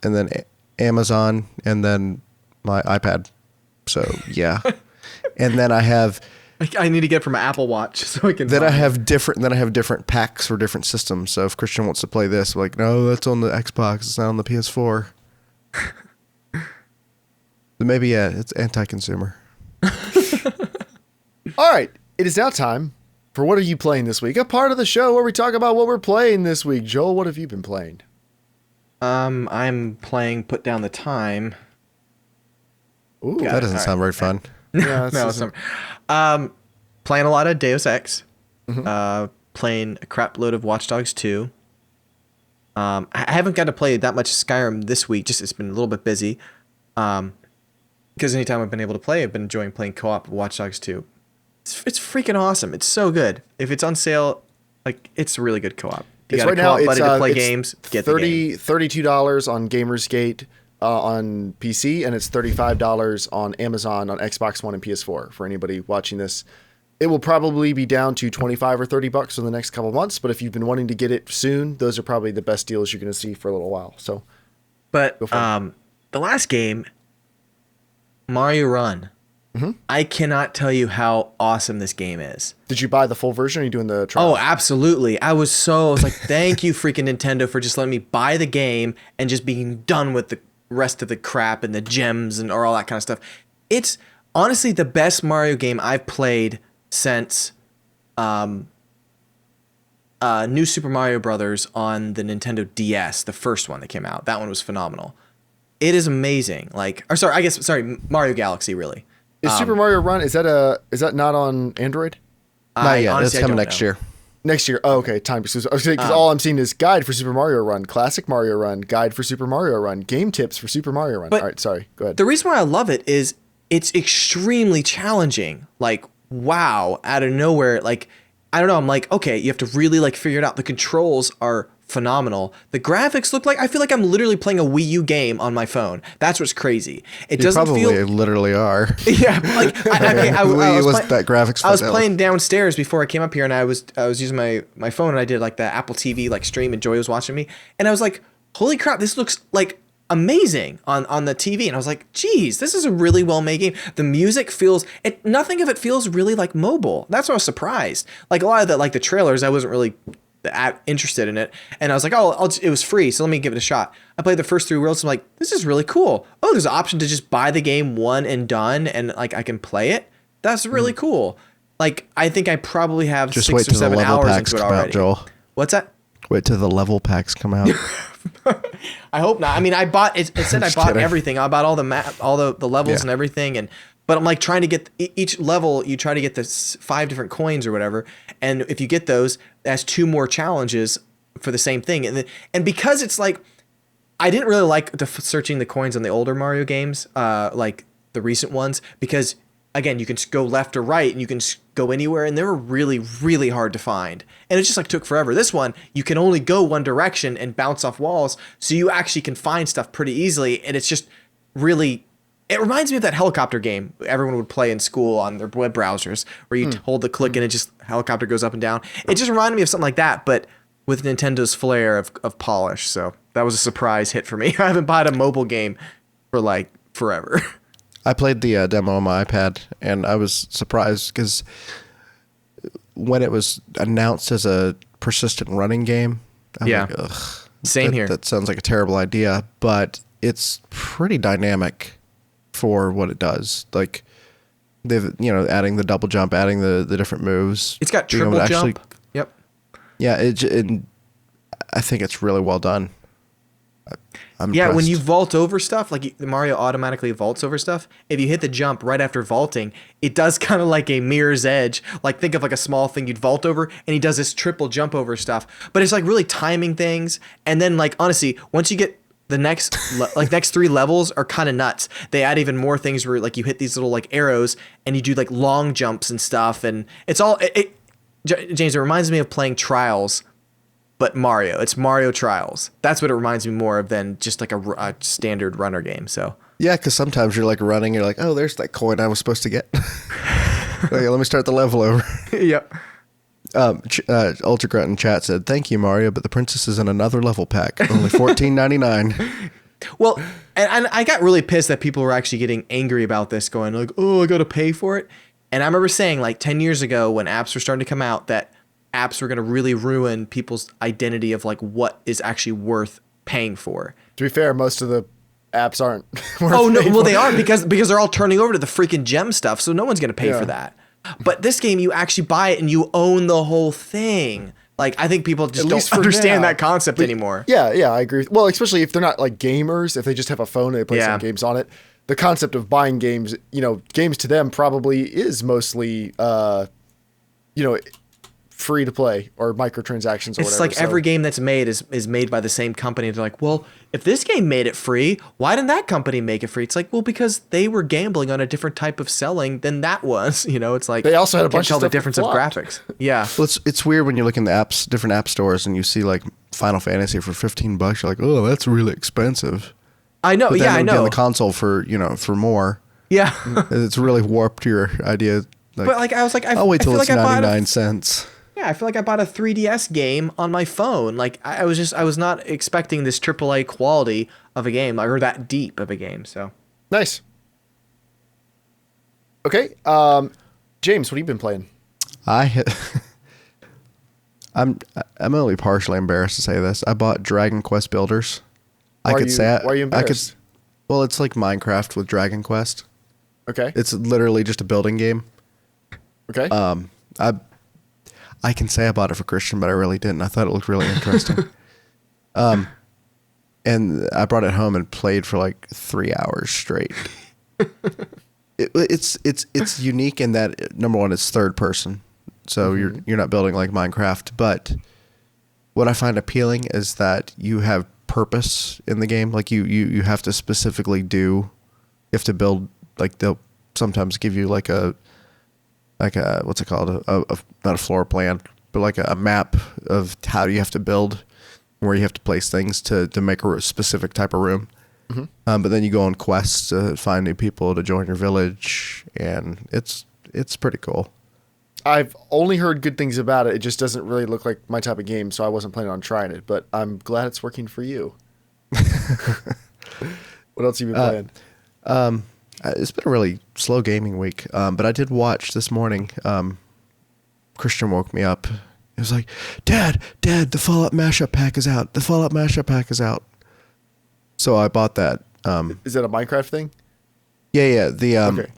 then Amazon, and then my iPad. So yeah, and then I have. I need to get it from an Apple Watch so I can. Then I have different packs for different systems. So if Christian wants to play this, like, no, that's on the Xbox. It's not on the PS4. Then maybe it's anti-consumer. All right, it is now time for What Are You Playing This Week? A part of the show where we talk about what we're playing this week. Joel, what have you been playing? I'm playing Put Down the Time. Ooh, that doesn't sound very fun. Yeah, no, it's not. Playing a lot of Deus Ex. Mm-hmm. Playing a crap load of Watch Dogs 2. I haven't got to play that much Skyrim this week. Just it's been a little bit busy. Because anytime I've been able to play, I've been enjoying playing co-op of Watch Dogs 2. It's freaking awesome. It's so good. If it's on sale, like it's really good co-op. You got a co-op buddy to play games. Get the game. $32 on Gamersgate. On PC, and it's $35 on Amazon on Xbox One and PS4 for anybody watching this. It will probably be down to $25 or $30 in the next couple of months, but if you've been wanting to get it soon, those are probably the best deals you're going to see for a little while. So, but the last game, Mario Run, I cannot tell you how awesome this game is. Did you buy the full version, or are you doing the trial? Oh, absolutely. I was like, thank you, freaking Nintendo, for just letting me buy the game and just being done with the rest of the crap and the gems and all that kind of stuff. It's honestly the best Mario game I've played since New Super Mario Brothers on the Nintendo DS, the first one that came out. That one was phenomenal. It is amazing. Mario Galaxy, really. Is Super Mario Run, is that not on Android? Not yet. It's coming next year. Next year. Oh, okay. Time because all I'm seeing is guide for Super Mario Run, classic Mario Run, guide for Super Mario Run, game tips for Super Mario Run. All right, sorry. Go ahead. The reason why I love it is it's extremely challenging. Like, wow, out of nowhere. Like, I don't know. I'm like, okay, you have to really like figure it out. The controls are phenomenal. The graphics look like, I feel like I'm literally playing a Wii U game on my phone. That's what's crazy. It doesn't probably feel literally are. Yeah, like I was that graphics. I was playing downstairs before I came up here, and I was using my phone, and I did like the Apple TV like stream, and Joy was watching me, and I was like, holy crap, this looks like amazing on the TV, and I was like, geez, this is a really well made game. The music feels nothing of it feels really like mobile. That's why I was surprised. Like a lot of the trailers, I wasn't really interested in it, and I was like, it was free, so let me give it a shot. I played the first 3 worlds. I'm like, this is really cool. Oh, there's an option to just buy the game one and done, and like I can play it. That's really cool. Like I think I probably have just 6 or 7 hours into it already. Joel. What's that? Wait till the level packs come out. I hope not. I mean, I bought it. It said I bought everything. I bought all the levels and everything, but I'm like trying to get each level. You try to get the 5 different coins or whatever, and if you get those, that's 2 more challenges for the same thing. And because it's like, I didn't really like searching the coins on the older Mario games, like the recent ones, because again, you can go left or right, and you can go anywhere, and they were really, really hard to find. And it just like took forever. This one, you can only go one direction and bounce off walls, so you actually can find stuff pretty easily, and it's just really... It reminds me of that helicopter game everyone would play in school on their web browsers, where you hold the click and it just helicopter goes up and down. It just reminded me of something like that, but with Nintendo's flair of polish. So that was a surprise hit for me. I haven't bought a mobile game for like forever. I played the demo on my iPad, and I was surprised because when it was announced as a persistent running game, I'm like, ugh. Same here. That sounds like a terrible idea, but it's pretty dynamic for what it does. Like, they've adding the double jump, adding the different moves. It's got triple jump. Yep. Yeah, I think it's really well done. I'm yeah, impressed. when you vault over stuff, like Mario automatically vaults over stuff, if you hit the jump right after vaulting, it does kind of like a mirror's edge. Like think of like a small thing you'd vault over, and he does this triple jump over stuff. But it's like really timing things. And then like honestly, once you get the next next 3 levels are kind of nuts. They add even more things where like you hit these little like arrows and you do like long jumps and stuff, and it's all James, it reminds me of playing Trials, but Mario. It's Mario Trials. That's what it reminds me more of than just like a standard runner game. So yeah, because sometimes you're like running, you're like, oh, there's that coin I was supposed to get. Okay, let me start the level over. Yep. Ultra Grunt in chat said, "Thank you, Mario, but the princess is in another level pack, only $14.99." Well, and I got really pissed that people were actually getting angry about this, going like, "Oh, I got to pay for it." And I remember saying like 10 years ago when apps were starting to come out that apps were going to really ruin people's identity of like what is actually worth paying for. To be fair, most of the apps aren't. Oh no, well they aren't because they're all turning over to the freaking gem stuff, so no one's going to pay for that. But this game, you actually buy it and you own the whole thing. Like I think people just don't understand that concept anymore. Yeah, I agree. Well, especially if they're not like gamers, if they just have a phone and they play some games on it. The concept of buying games, games to them probably is mostly, free to play or microtransactions or whatever. It's like every game that's made is made by the same company. They're like, well, if this game made it free, why didn't that company make it free? It's like, well, because they were gambling on a different type of selling than that was. It's like they also had a bunch of stuff the difference of graphics. Yeah. Well, it's weird when you look in the different app stores and you see like Final Fantasy for $15. You're like, oh, that's really expensive. I know. But then I know. On the console for more. Yeah. It's really warped your idea. Like, but like I was like, I'll wait till it's 99 cents. Yeah, I feel like I bought a 3DS game on my phone. Like I was not expecting this AAA quality of a game, or that deep of a game. So nice. Okay, James, what have you been playing? I'm only partially embarrassed to say this. I bought Dragon Quest Builders. Why are you embarrassed? Well, it's like Minecraft with Dragon Quest. Okay. It's literally just a building game. Okay. I can say I bought it for Christian, but I really didn't. I thought it looked really interesting. And I brought it home and played for like 3 hours straight. It's unique in that number one, it's third person, so you're not building like Minecraft. But what I find appealing is that you have purpose in the game. Like you have to specifically you have to build, like they'll sometimes give you like a what's it called, not a floor plan, but like a map of how you have to build, where you have to place things to make a specific type of room. But then you go on quests to find new people to join your village, and it's pretty cool. I've only heard good things about it. It just doesn't really look like my type of game, so I wasn't planning on trying it, but I'm glad it's working for you. What else have you been playing? It's been a really slow gaming week, but I did watch this morning. Christian woke me up. He was like, Dad, the Fallout Mashup Pack is out. The Fallout Mashup Pack is out. So I bought that. Is that a Minecraft thing? Yeah. Okay.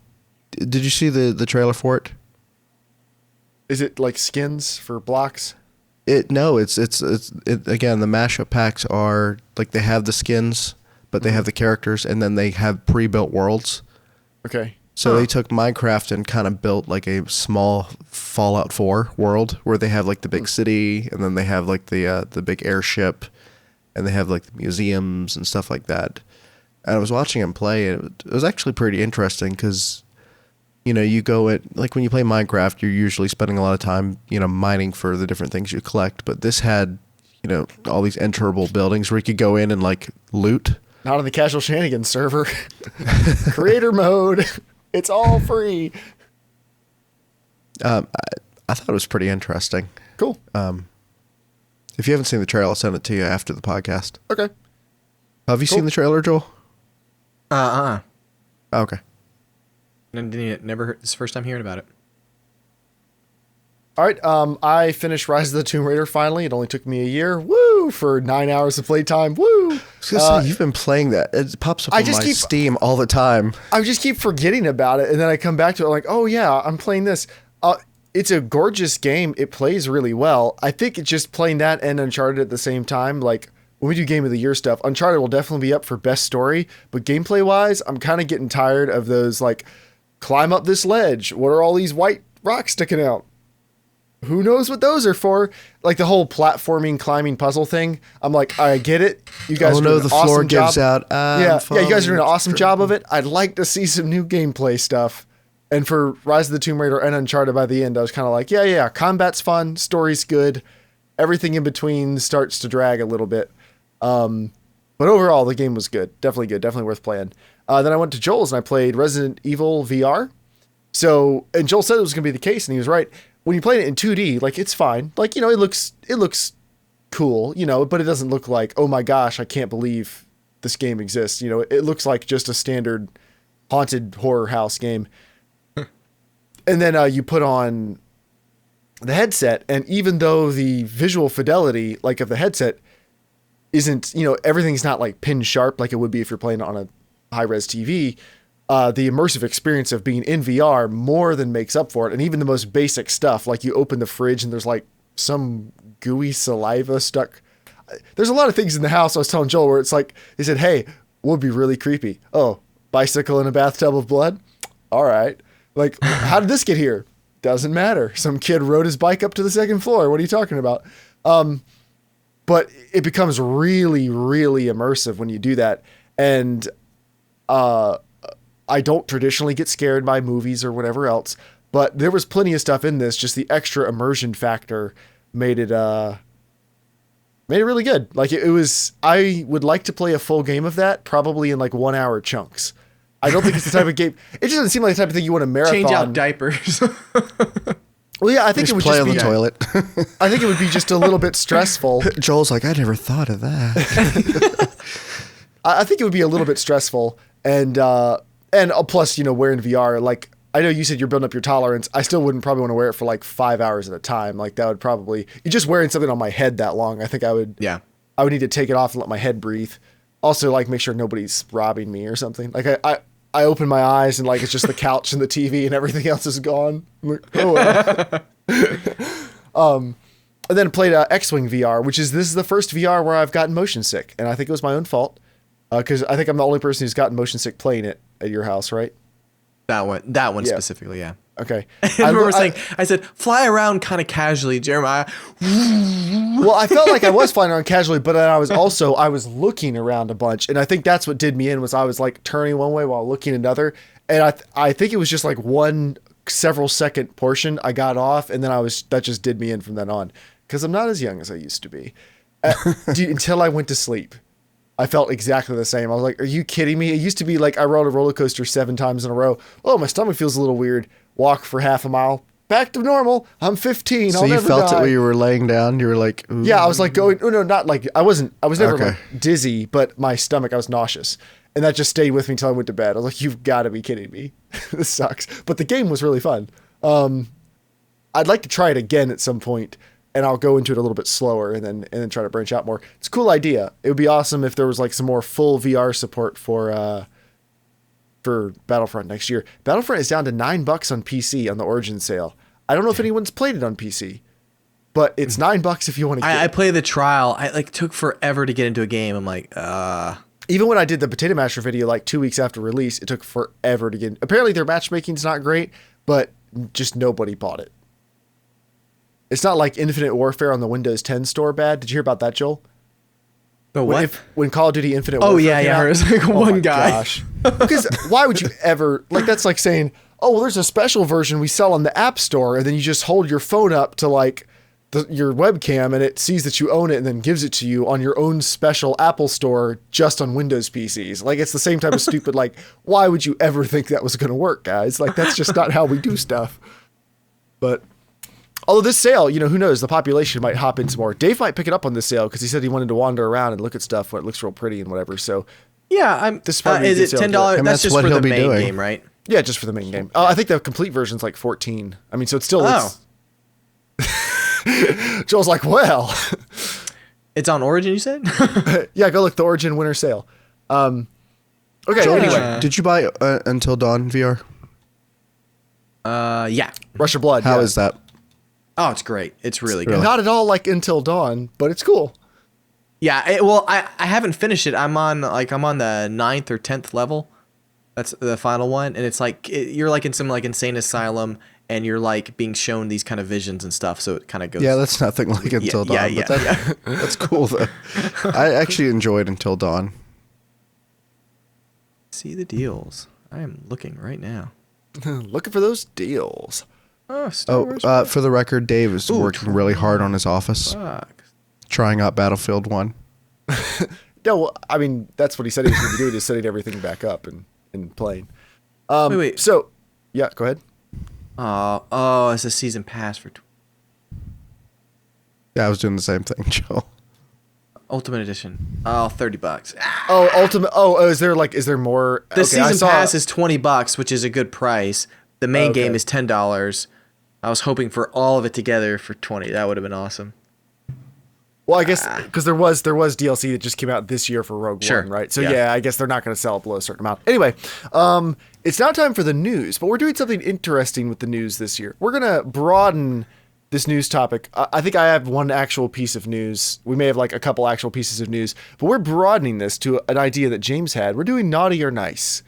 Did you see the trailer for it? Is it like skins for blocks? No, it's again, the mashup packs are like they have the skins, but they have the characters, and then they have pre-built worlds. Okay. So they took Minecraft and kind of built like a small Fallout 4 world where they have like the big city, and then they have like the big airship, and they have like the museums and stuff like that. And I was watching him play, and it was actually pretty interesting because, you go at, like when you play Minecraft, you're usually spending a lot of time, mining for the different things you collect. But this had, all these enterable buildings where you could go in and like loot. Not on the Casual Shenanigans server. Creator mode. It's all free. I thought it was pretty interesting. Cool. If you haven't seen the trailer, I'll send it to you after the podcast. Okay. Have you seen the trailer, Joel? Oh, okay. Never heard. It's the first time hearing about it. All right. I finished Rise of the Tomb Raider finally. It only took me a year. Woo! woo, for 9 hours of playtime. Woo. You've been playing that. It pops up on my Steam all the time. I just keep forgetting about it, and then I come back to it like, oh yeah, I'm playing this. It's a gorgeous game. It plays really well. I think it's just playing that and Uncharted at the same time. Like when we do Game of the Year stuff, Uncharted will definitely be up for best story, but gameplay wise, I'm kind of getting tired of those like climb up this ledge. What are all these white rocks sticking out? Who knows what those are for? Like the whole platforming, climbing puzzle thing. I'm like, I get it. You guys are doing an awesome job. Gives out. Yeah, you guys are doing an awesome job of it. I'd like to see some new gameplay stuff. And for Rise of the Tomb Raider and Uncharted by the end, I was kind of like, yeah, combat's fun, story's good. Everything in between starts to drag a little bit. But overall, the game was good. Definitely good. Definitely worth playing. Then I went to Joel's and I played Resident Evil VR. So, and Joel said it was going to be the case, and he was right. When you play it in 2D, like, it's fine. Like, you know, it looks cool, you know, but it doesn't look like, oh my gosh, I can't believe this game exists. You know, it looks like just a standard haunted horror house game. And then you put on the headset, and even though the visual fidelity, like, of the headset isn't, you know, everything's not like pin sharp like it would be if you're playing on a high-res TV, the immersive experience of being in VR more than makes up for it. And even the most basic stuff, like you open the fridge and there's like some gooey saliva stuck. There's a lot of things in the house. I was telling Joel where it's like, they said, hey, what would be really creepy? Oh, bicycle in a bathtub of blood? All right. Like, how did this get here? Doesn't matter. Some kid rode his bike up to the second floor. What are you talking about? But it becomes really, really immersive when you do that. And, I don't traditionally get scared by movies or whatever else, but there was plenty of stuff in this. Just the extra immersion factor made it really good. Like it was, I would like to play a full game of that, probably in like 1 hour chunks. I don't think it's the type of game. It just doesn't seem like the type of thing you want to marathon. Change out diapers. Well, yeah, I think it would play just on be the toilet. I think it would be just a little bit stressful. Joel's like, I never thought of that. I think it would be a little bit stressful, and plus, you know, wearing VR, like, I know you said you're building up your tolerance. I still wouldn't probably want to wear it for like 5 hours at a time. Like that would probably, you just wearing something on my head that long. I think I would need to take it off and let my head breathe. Also, like, make sure nobody's robbing me or something. Like I open my eyes and like, it's just the couch and the TV and everything else is gone. I'm like, oh, well. And then played X-Wing VR, this is the first VR where I've gotten motion sick. And I think it was my own fault. Because I think I'm the only person who's gotten motion sick playing it at your house, right? That one specifically, yeah. Okay. I remember saying, I said, fly around kind of casually, Jeremiah. Well, I felt like I was flying around casually, but then I was looking around a bunch. And I think that's what did me in, was I was like turning one way while looking another. And I think it was just like one several second portion I got off. And then that just did me in from then on. Because I'm not as young as I used to be. Until I went to sleep. I felt exactly the same. I was like, are you kidding me? It used to be like I rode a roller coaster 7 times in a row. Oh, my stomach feels a little weird. Walk for half a mile. Back to normal. I'm 15. So you felt it when you were laying down? You were like, ooh. Yeah, I was like going, oh, no, not like, I was never like dizzy, but my stomach, I was nauseous. And that just stayed with me until I went to bed. I was like, you've got to be kidding me. This sucks. But the game was really fun. I'd like to try it again at some point. And I'll go into it a little bit slower and then try to branch out more. It's a cool idea. It would be awesome if there was like some more full VR support for Battlefront next year. Battlefront is down to $9 on PC on the Origin sale. I don't know if anyone's played it on PC, but it's $9 if you want to get it. I played the trial. I took forever to get into a game. I'm like, Even when I did the Potato Masher video like 2 weeks after release, it took forever to get in. Apparently their matchmaking's not great, but just nobody bought it. It's not like Infinite Warfare on the Windows 10 store bad. Did you hear about that, Joel? The what? When Call of Duty Infinite Warfare came out? It was like one guy. Gosh. Because why would you ever, like, that's like saying, oh, well, there's a special version we sell on the App Store, and then you just hold your phone up to like your webcam and it sees that you own it and then gives it to you on your own special Apple store just on Windows PCs. Like, it's the same type of stupid, like, why would you ever think that was going to work, guys? Like, that's just not how we do stuff. But although this sale, you know, who knows, the population might hop in some more. Dave might pick it up on this sale because he said he wanted to wander around and look at stuff when it looks real pretty and whatever. So yeah, is it $10? That's just for the main game, right? Yeah, just for the main game. I think the complete version's like 14. I mean, so it's still. Joel's like, well. It's on Origin, you said? Yeah, go look, the Origin winter sale. Okay, anyway. Did you buy Until Dawn VR? Yeah. Rush of Blood. How is that? Oh, it's great. It's really good. Not at all like Until Dawn, but it's cool. Yeah, I haven't finished it. I'm on the 9th or 10th level. That's the final one, and it's like you're like in some like insane asylum, and you're like being shown these kind of visions and stuff. So it kind of goes. Yeah, that's nothing like Until Dawn. Yeah, but that's cool though. I actually enjoyed Until Dawn. See the deals. I am looking right now. Looking for those deals. Oh, Star Wars. For the record, Dave is working really hard on his office, trying out Battlefield 1. No, well, I mean, that's what he said he was going to do, just setting everything back up and playing. Wait. So, yeah, go ahead. It's a season pass for... Yeah, I was doing the same thing, Joe. Ultimate Edition. Oh, $30. Oh, Ultimate... Oh, is there more? The season pass is $20, which is a good price. The main game is $10. I was hoping for all of it together for $20. That would have been awesome. Well, I guess because there was DLC that just came out this year for Rogue One, right? So yeah, I guess they're not going to sell it below a certain amount. Anyway, it's now time for the news, but we're doing something interesting with the news this year. We're going to broaden this news topic. I think I have one actual piece of news. We may have like a couple actual pieces of news, but we're broadening this to an idea that James had. We're doing naughty or nice.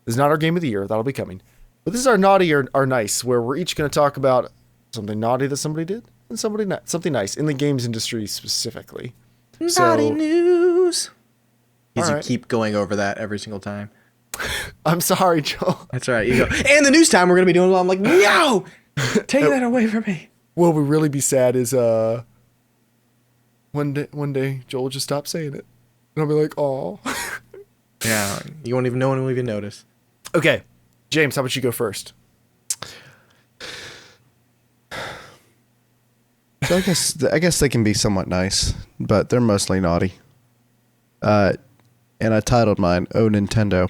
This is not our game of the year. That'll be coming. But this is our naughty or nice, where we're each going to talk about something naughty that somebody did and something nice in the games industry specifically. Naughty news. Because you right. keep going over that every single time. I'm sorry, Joel. That's right. You go. And the news time we're going to be doing. I'm like, no, take that away from me. What would really be sad is one day Joel will just stop saying it, and I'll be like, oh. Yeah, you won't even know when we'll even notice. Okay, James, how about you go first? So I guess they can be somewhat nice, but they're mostly naughty. And I titled mine "Oh Nintendo."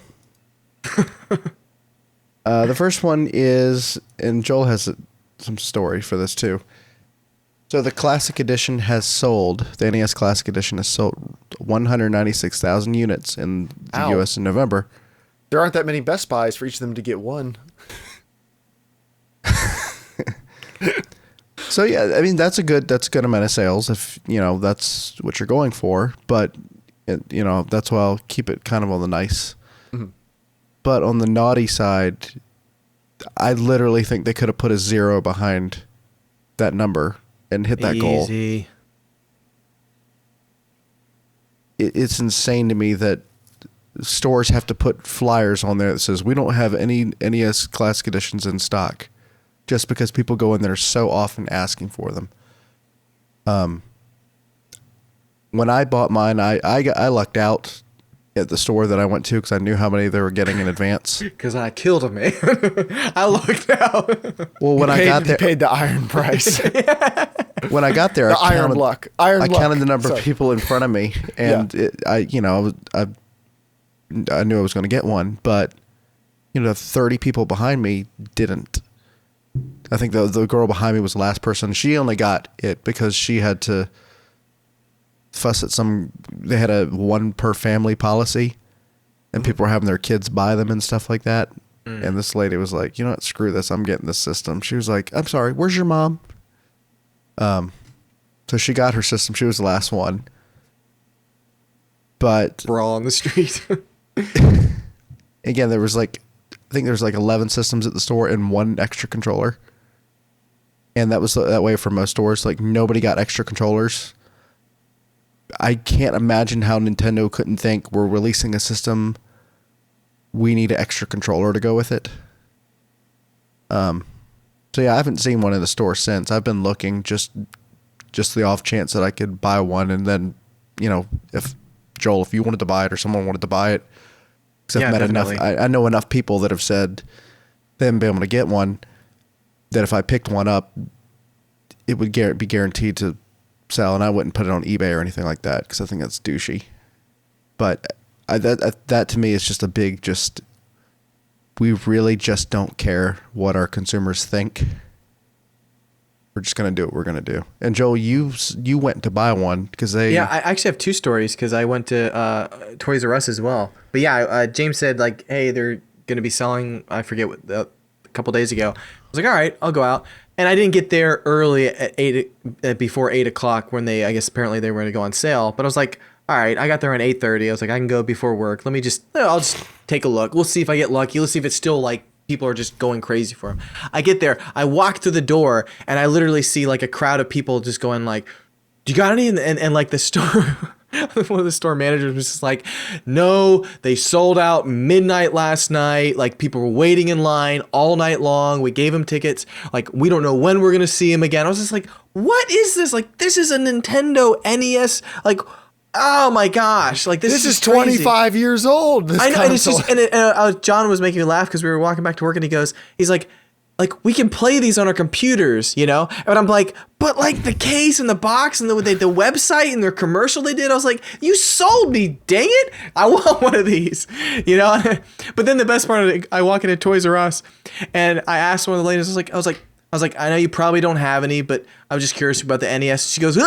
The first one is, and Joel has some story for this too. So the Classic Edition has sold. The NES Classic Edition has sold 196,000 units in the U.S. in November. There aren't that many Best Buys for each of them to get one. So yeah, I mean that's a good amount of sales if that's what you're going for. But that's why I'll keep it kind of on the nice. Mm-hmm. But on the naughty side, I literally think they could have put a 0 behind that number and hit that goal. Easy. It's insane to me that stores have to put flyers on there that says we don't have any NES Classic Editions in stock, just because people go in there so often asking for them. When I bought mine, I lucked out at the store that I went to because I knew how many they were getting in advance. Because I killed a man. I lucked out. Well, when I got there, paid the iron price. When I got there, I counted the number of people in front of me, and I knew I was going to get one, but 30 people behind me didn't. I think the girl behind me was the last person. She only got it because she had to fuss at they had a one per family policy, and people were having their kids buy them and stuff like that. And this lady was like, you know what, screw this, I'm getting this system. She was like, I'm sorry, where's your mom? So she got her system. She was the last one. But brawl on the street. Again, there was I think there was 11 systems at the store and one extra controller. And that was that way for most stores. Nobody got extra controllers. I can't imagine how Nintendo couldn't think we're releasing a system. We need an extra controller to go with it. So yeah, I haven't seen one in the store since. I've been looking just the off chance that I could buy one, and then if Joel, if you wanted to buy it or someone wanted to buy it, because I've met enough. I know enough people that have said they haven't been able to get one. That if I picked one up, it would be guaranteed to sell, and I wouldn't put it on eBay or anything like that because I think that's douchey. But that to me is just a big we really just don't care what our consumers think. we're just gonna do what we're gonna do. And Joel, you went to buy one because they. Yeah, I actually have two stories because I went to Toys R Us as well. But yeah, James said like, hey, they're gonna be selling. I forget what a couple days ago. I was like, all right, I'll go out. And I didn't get there early at before 8 o'clock when I guess apparently they were gonna go on sale. But I was like, all right, I got there at 8:30. I was like, I can go before work. I'll just take a look. We'll see if I get lucky. Let's see if it's still like. People are just going crazy for him. I get there, I walk through the door, and I literally see like a crowd of people just going like, "Do you got any?" And like the store, one of the store managers was just like, "No, they sold out midnight last night. Like people were waiting in line all night long. We gave them tickets. Like we don't know when we're gonna see him again." I was just like, "What is this? Like this is a Nintendo NES. Like." Oh my gosh! Like this is 25 years old. I know, and it's just John was making me laugh because we were walking back to work, and he's like, we can play these on our computers, you know. And I'm like, but like the case and the box and the website and their commercial they did, I was like, you sold me, dang it! I want one of these, you know. But then the best part of it, I walk into Toys R Us, and I asked one of the ladies, I was like, I know you probably don't have any, but I was just curious about the NES. She goes.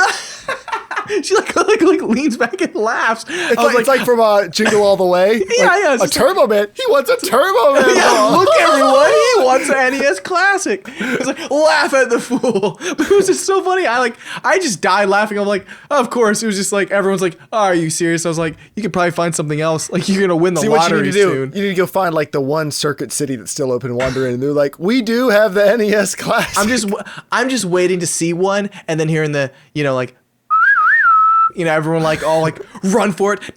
She like leans back and laughs. It's like from Jingle All the Way. Yeah. A Turbo Man. He wants a Turbo Man. Yeah, look, everyone. He wants an NES Classic. It's like, laugh at the fool. But it was just so funny. I just died laughing. I'm like, of course. It was just like, everyone's like, oh, are you serious? I was like, you could probably find something else. Like, you're going to win the lottery soon. You need to go find like the one Circuit City that's still open and wander in. And they're like, we do have the NES Classic. I'm just waiting to see one and then hearing the, like, everyone like all like run for it,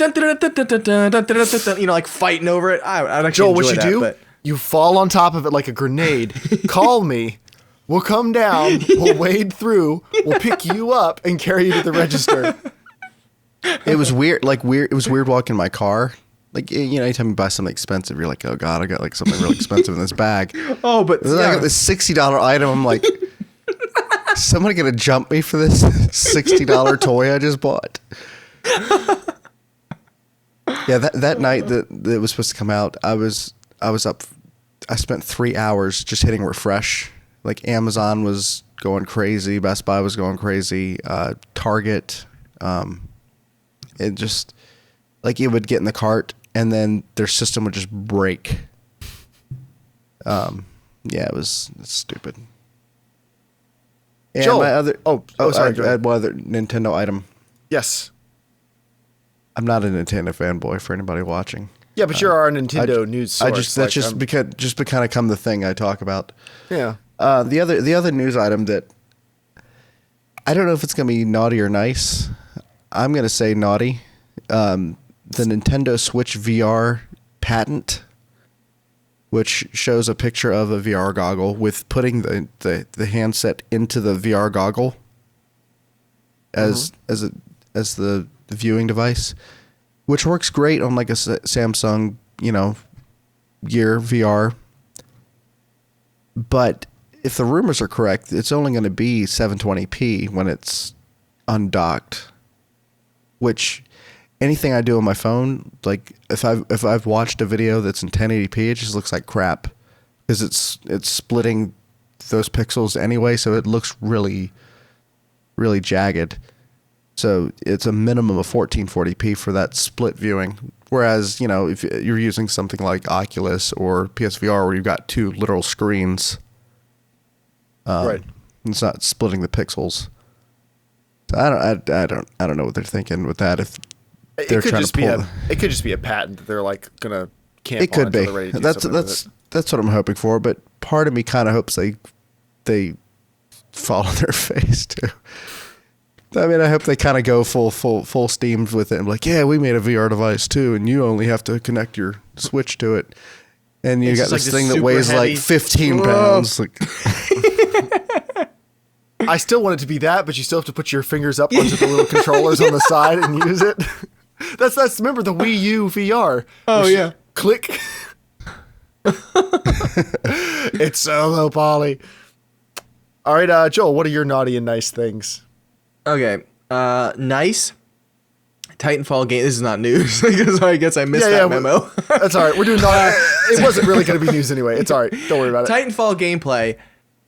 like fighting over it. I'd actually Joel, what you that, do? but... You fall on top of it like a grenade. Call me. We'll come down. We'll wade through. We'll pick you up and carry you to the register. It was weird. It was weird walking in my car. Like, anytime you buy something expensive, you're like, oh God, I got like something really expensive in this bag. Oh, but I got this $60 item. I'm like, is somebody gonna jump me for this $60 toy I just bought? Yeah, that night that it was supposed to come out, I was up. I spent 3 hours just hitting refresh. Like Amazon was going crazy, Best Buy was going crazy, Target. It just like it would get in the cart and then their system would just break. Yeah, it's stupid. And Joel. my other sorry. I had one other Nintendo item. Yes. I'm not a Nintendo fanboy for anybody watching. Yeah, but you're our Nintendo news source. That's kind of come the thing I talk about. Yeah. The other news item that I don't know if it's gonna be naughty or nice. I'm gonna say naughty. The Nintendo Switch VR patent, which shows a picture of a VR goggle with putting the handset into the VR goggle as the viewing device, which works great on like a Samsung, Gear VR. But if the rumors are correct, it's only going to be 720p when it's undocked, which anything I do on my phone, like if I've watched a video that's in 1080p, it just looks like crap because it's splitting those pixels anyway, so it looks really, really jagged. So it's a minimum of 1440p for that split viewing. Whereas, if you're using something like Oculus or PSVR where you've got two literal screens, right, it's not splitting the pixels. So I don't know what they're thinking with that. If they're trying to pull, it could just be a patent that they're like gonna camp it could on be. until they're ready to do something with it. That's what I'm hoping for. But part of me kind of hopes they fall on their face too. I mean, I hope they kind of go full steam with it. I'm like, yeah, we made a VR device too, and you only have to connect your Switch to it, and you got this thing that weighs heavy. like 15 pounds. Like, I still want it to be that, but you still have to put your fingers up onto the little controllers on the side and use it. That's remember the Wii U VR. Oh yeah, click. It's so low poly. All right, Joel, what are your naughty and nice things? Okay, nice. Titanfall game. This is not news because I guess I missed that memo. That's all right. We're doing naughty. It wasn't really going to be news anyway. It's all right. Don't worry about it. Titanfall gameplay.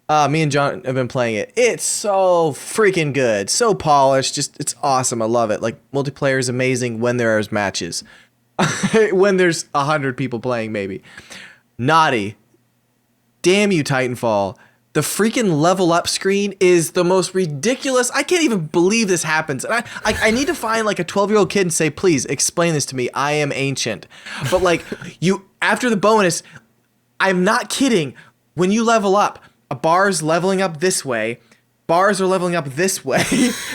Me and John have been playing it. It's so freaking good. So polished. Just, it's awesome. I love it. Like, multiplayer is amazing when there are matches. When there's 100 people playing, maybe. Naughty. Damn you, Titanfall. The freaking level up screen is the most ridiculous. I can't even believe this happens. And I need to find like a 12-year-old kid and say, please explain this to me. I am ancient. But like, after the bonus, I'm not kidding. When you level up, a bar's leveling up this way. Bars are leveling up this way.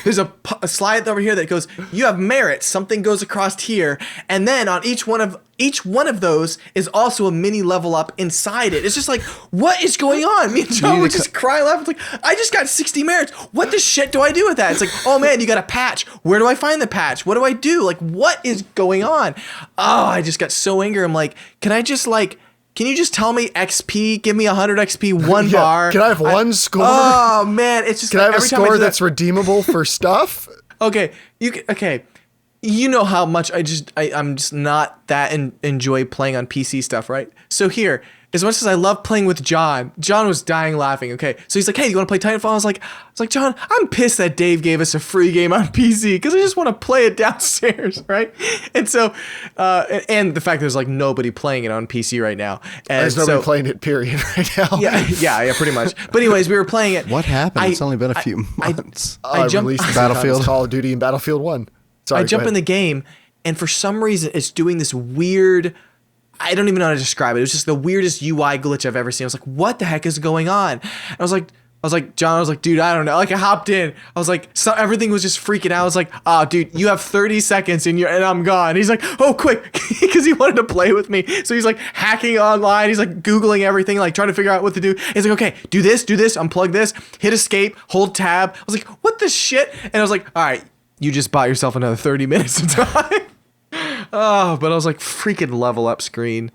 There's a slide over here that goes, you have merit. Something goes across here. And then on each one of those is also a mini level up inside it. It's just like, what is going on? Me and John would just cry and laugh. It's like, I just got 60 merits. What the shit do I do with that? It's like, oh man, you got a patch. Where do I find the patch? What do I do? Like, what is going on? Oh, I just got so angry. I'm like, can you just tell me XP? Give me 100 XP, one bar. Can I have one score? Oh man, it's just. Can I have a score that's redeemable for stuff? Okay, you know how much I'm just not that enjoy playing on PC stuff, right? So here, as much as I love playing with John was dying laughing. Okay, so he's like, "Hey, you want to play Titanfall?" I was like, "John, I'm pissed that Dave gave us a free game on PC because I just want to play it downstairs, right?" And so, and the fact there's like nobody playing it on PC right now. And there's nobody playing it, period, right now. Yeah, pretty much. But anyways, we were playing it. What happened? It's only been a few months. I jumped Battlefield, Call of Duty, and Battlefield 1. Sorry, I jump in the game, and for some reason, it's doing this weird. I don't even know how to describe it. It was just the weirdest UI glitch I've ever seen. I was like, what the heck is going on? And I was like, John, I was like, dude, I don't know. Like, I hopped in. I was like, everything was just freaking out. I was like, oh, dude, you have 30 seconds and I'm gone. And he's like, oh, quick. Because he wanted to play with me. So he's like hacking online. He's like Googling everything, like trying to figure out what to do. He's like, okay, do this, unplug this, hit escape, hold tab. I was like, what the shit? And I was like, all right, you just bought yourself another 30 minutes of time. Oh, but I was like, freaking level up screen.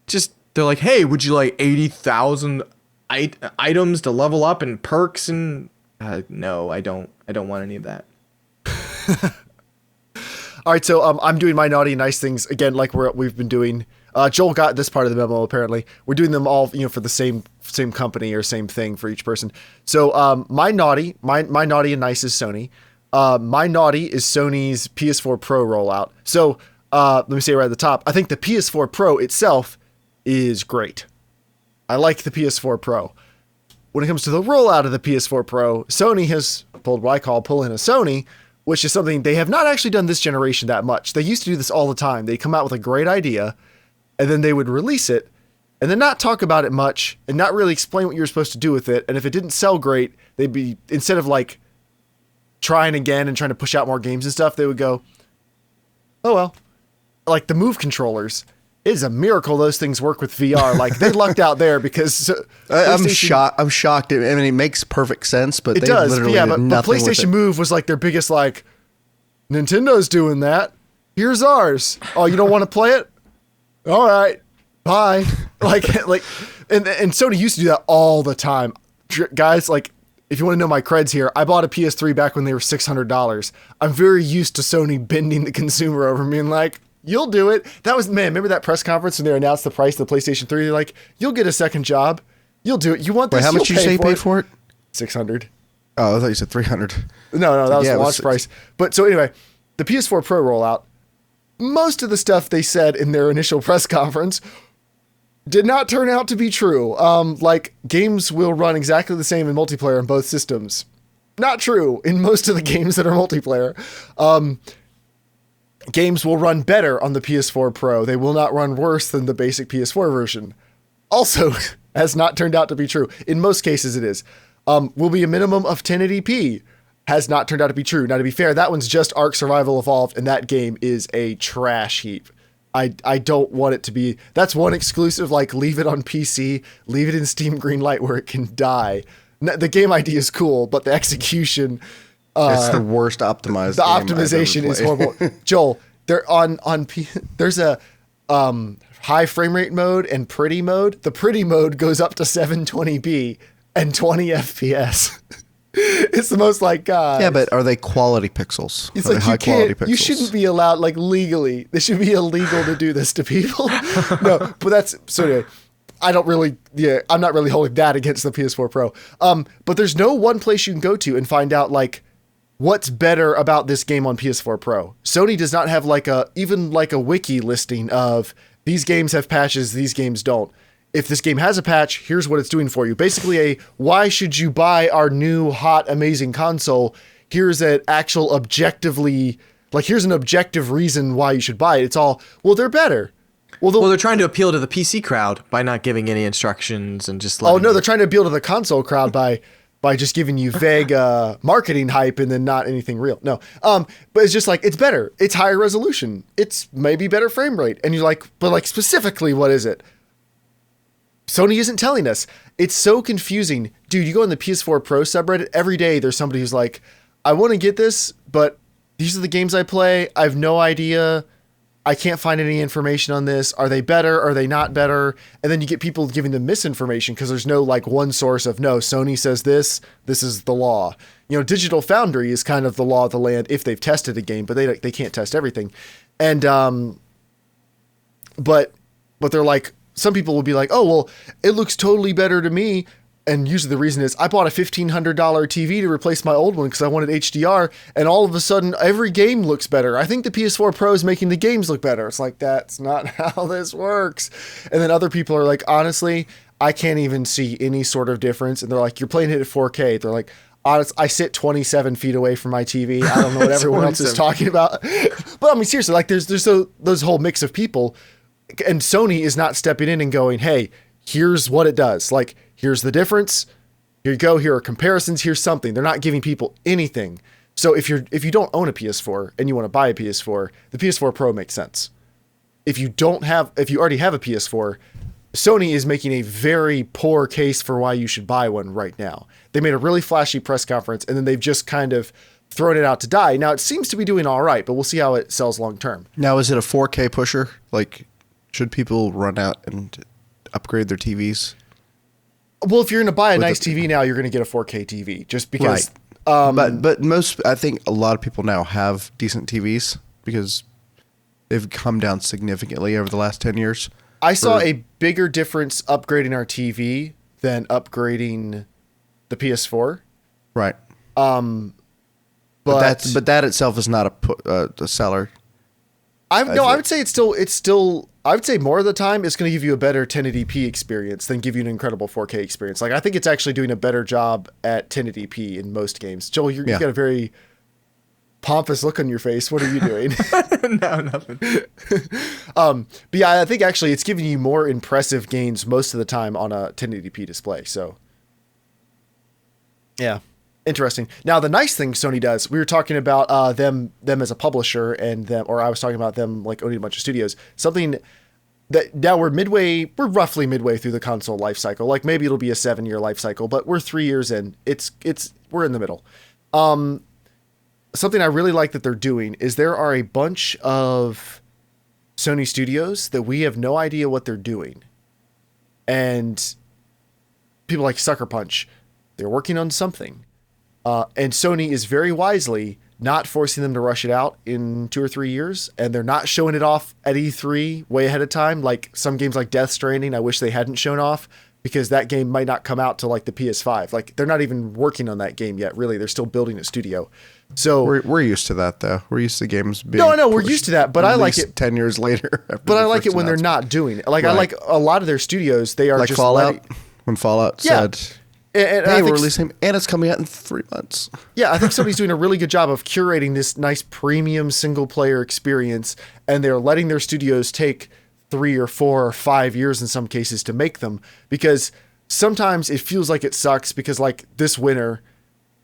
Just, they're like, hey, would you like 80,000 items to level up and perks? And no, I don't want any of that. All right, so I'm doing my naughty and nice things again, like we've been doing. Joel got this part of the memo. Apparently, we're doing them all, for the same company or same thing for each person. So my naughty and nice is Sony. My naughty is Sony's PS4 Pro rollout. So let me say right at the top, I think the PS4 Pro itself is great. I like the PS4 Pro. When it comes to the rollout of the PS4 Pro, Sony has pulled what I call pull in a Sony, which is something they have not actually done this generation that much. They used to do this all the time. They'd come out with a great idea, and then they would release it, and then not talk about it much, and not really explain what you were supposed to do with it. And if it didn't sell great, they'd be, instead of like trying again and trying to push out more games and stuff, they would go, oh well. Like the Move controllers, it is a miracle those things work with VR. Like they lucked out there because I'm shocked. I mean, it makes perfect sense, but it does. Yeah, but PlayStation Move was like their biggest, like, Nintendo's doing that. Here's ours. Oh, you don't want to play it? All right, bye. like, and Sony used to do that all the time, guys. Like, if you want to know my creds here, I bought a PS3 back when they were $600. I'm very used to Sony bending the consumer over, being like, you'll do it. That was, man, remember that press conference when they announced the price of the PlayStation 3? They're like, you'll get a second job. You'll do it. You want this? Wait, how much did you say paid for it? $600. Oh, I thought you said $300. No, that was the launch price. But so anyway, the PS4 Pro rollout, most of the stuff they said in their initial press conference did not turn out to be true. Like, games will run exactly the same in multiplayer on both systems. Not true in most of the games that are multiplayer. Games will run better on the PS4 Pro. They will not run worse than the basic PS4 version. Also, has not turned out to be true. In most cases, it is. Will be a minimum of 1080p. Has not turned out to be true. Now, to be fair, that one's just Ark Survival Evolved, and that game is a trash heap. I don't want it to be. That's one exclusive, like, leave it on PC, leave it in Steam Greenlight where it can die. The game idea is cool, but the execution... it's the worst optimized. The optimization is horrible. Joel, there's a high frame rate mode and pretty mode. The pretty mode goes up to 720p and 20 FPS. It's the most like yeah, but are they quality pixels? It's like you shouldn't be allowed, like, legally. It should be illegal to do this to people. No, but that's so. Anyway, I'm not really holding that against the PS4 Pro. But there's no one place you can go to and find out like what's better about this game on PS4 Pro. Sony does not have even a wiki listing of these games have patches, these games don't. If this game has a patch, here's what it's doing for you. Basically why should you buy our new hot amazing console? Here's an actual objectively, like here's an objective reason why you should buy it. It's all, well, they're better. Well, they're trying to appeal to the PC crowd by not giving any instructions and just they're trying to appeal to the console crowd by just giving you vague marketing hype and then not anything real. No. But it's just like, it's better. It's higher resolution. It's maybe better frame rate. And you're like, but like specifically, what is it? Sony isn't telling us. It's so confusing. Dude, you go in the PS4 Pro subreddit, every day there's somebody who's like, I want to get this, but these are the games I play. I have no idea. I can't find any information on this. Are they better? Are they not better? And then you get people giving them misinformation because there's no like one source of, no, Sony says this is the law. You know, Digital Foundry is kind of the law of the land if they've tested a game, but they can't test everything. And, but they're like, some people will be like, oh, well, it looks totally better to me. And usually the reason is I bought a $1,500 TV to replace my old one because I wanted HDR, and all of a sudden every game looks better. I think the PS4 Pro is making the games look better. It's like, that's not how this works. And then other people are like, honestly, I can't even see any sort of difference. And they're like, you're playing it at 4K. They're like, honest, I sit 27 feet away from my TV. I don't know what everyone else is talking about. But I mean, seriously, like there's those whole mix of people, and Sony is not stepping in and going, hey, here's what it does. Like, here's the difference. Here you go. Here are comparisons. Here's something. They're not giving people anything. So if you don't own a PS4 and you want to buy a PS4, the PS4 Pro makes sense. If you already have a PS4, Sony is making a very poor case for why you should buy one right now. They made a really flashy press conference and then they've just kind of thrown it out to die. Now it seems to be doing all right, but we'll see how it sells long term. Now, is it a 4K pusher? Like, should people run out and upgrade their TVs? Well, if you're going to buy a nice TV now, you're going to get a 4K TV just because. Right. But I think a lot of people now have decent TVs because they've come down significantly over the last 10 years. I saw a bigger difference upgrading our TV than upgrading the PS4. Right. But that itself is not a seller. I would say it's still. I would say more of the time it's going to give you a better 1080p experience than give you an incredible 4K experience. Like I think it's actually doing a better job at 1080p in most games. Joel, you've got a very pompous look on your face. What are you doing? No, nothing. But yeah, I think actually it's giving you more impressive gains most of the time on a 1080p display. So yeah. Interesting. Now, the nice thing Sony does, we were talking about them as a publisher or I was talking about them like owning a bunch of studios. Something that now we're roughly midway through the console life cycle. Like maybe it'll be a 7-year life cycle, but we're 3 years in. We're in the middle. Something I really like that they're doing is there are a bunch of Sony studios that we have no idea what they're doing. And people like Sucker Punch, they're working on something. And Sony is very wisely not forcing them to rush it out in 2 or 3 years. And they're not showing it off at E3 way ahead of time. Like some games like Death Stranding, I wish they hadn't shown off because that game might not come out to like the PS5. Like they're not even working on that game yet. Really. They're still building a studio. So we're used to that though. We're used to games being No, we're used to that, but I like it 10 years later. But I like it when they're not doing it. Like right. I like a lot of their studios. They are like just Fallout. When Fallout said, and hey, we're releasing, and it's coming out in 3 months. Yeah, I think somebody's doing a really good job of curating this nice premium single player experience, and they're letting their studios take 3 or 4 or 5 years in some cases to make them, because sometimes it feels like it sucks because like this winter,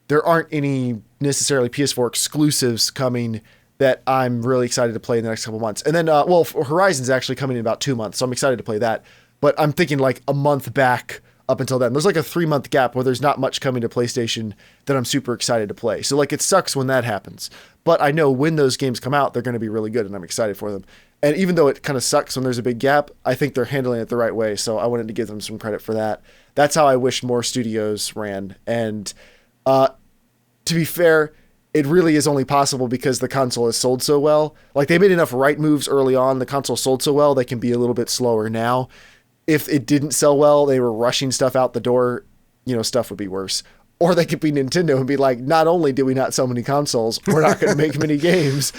there aren't any necessarily PS4 exclusives coming that I'm really excited to play in the next couple months. And then, Horizon's actually coming in about 2 months, so I'm excited to play that. But I'm thinking like a month back up until then. There's like a 3-month gap where there's not much coming to PlayStation that I'm super excited to play. So like it sucks when that happens. But I know when those games come out, they're going to be really good and I'm excited for them. And even though it kind of sucks when there's a big gap, I think they're handling it the right way. So I wanted to give them some credit for that. That's how I wish more studios ran. And to be fair, it really is only possible because the console has sold so well. Like they made enough right moves early on. The console sold so well, they can be a little bit slower now. if it didn't sell well, they were rushing stuff out the door, stuff would be worse. Or they could be Nintendo and be like, not only did we not sell many consoles, we're not going to make many games.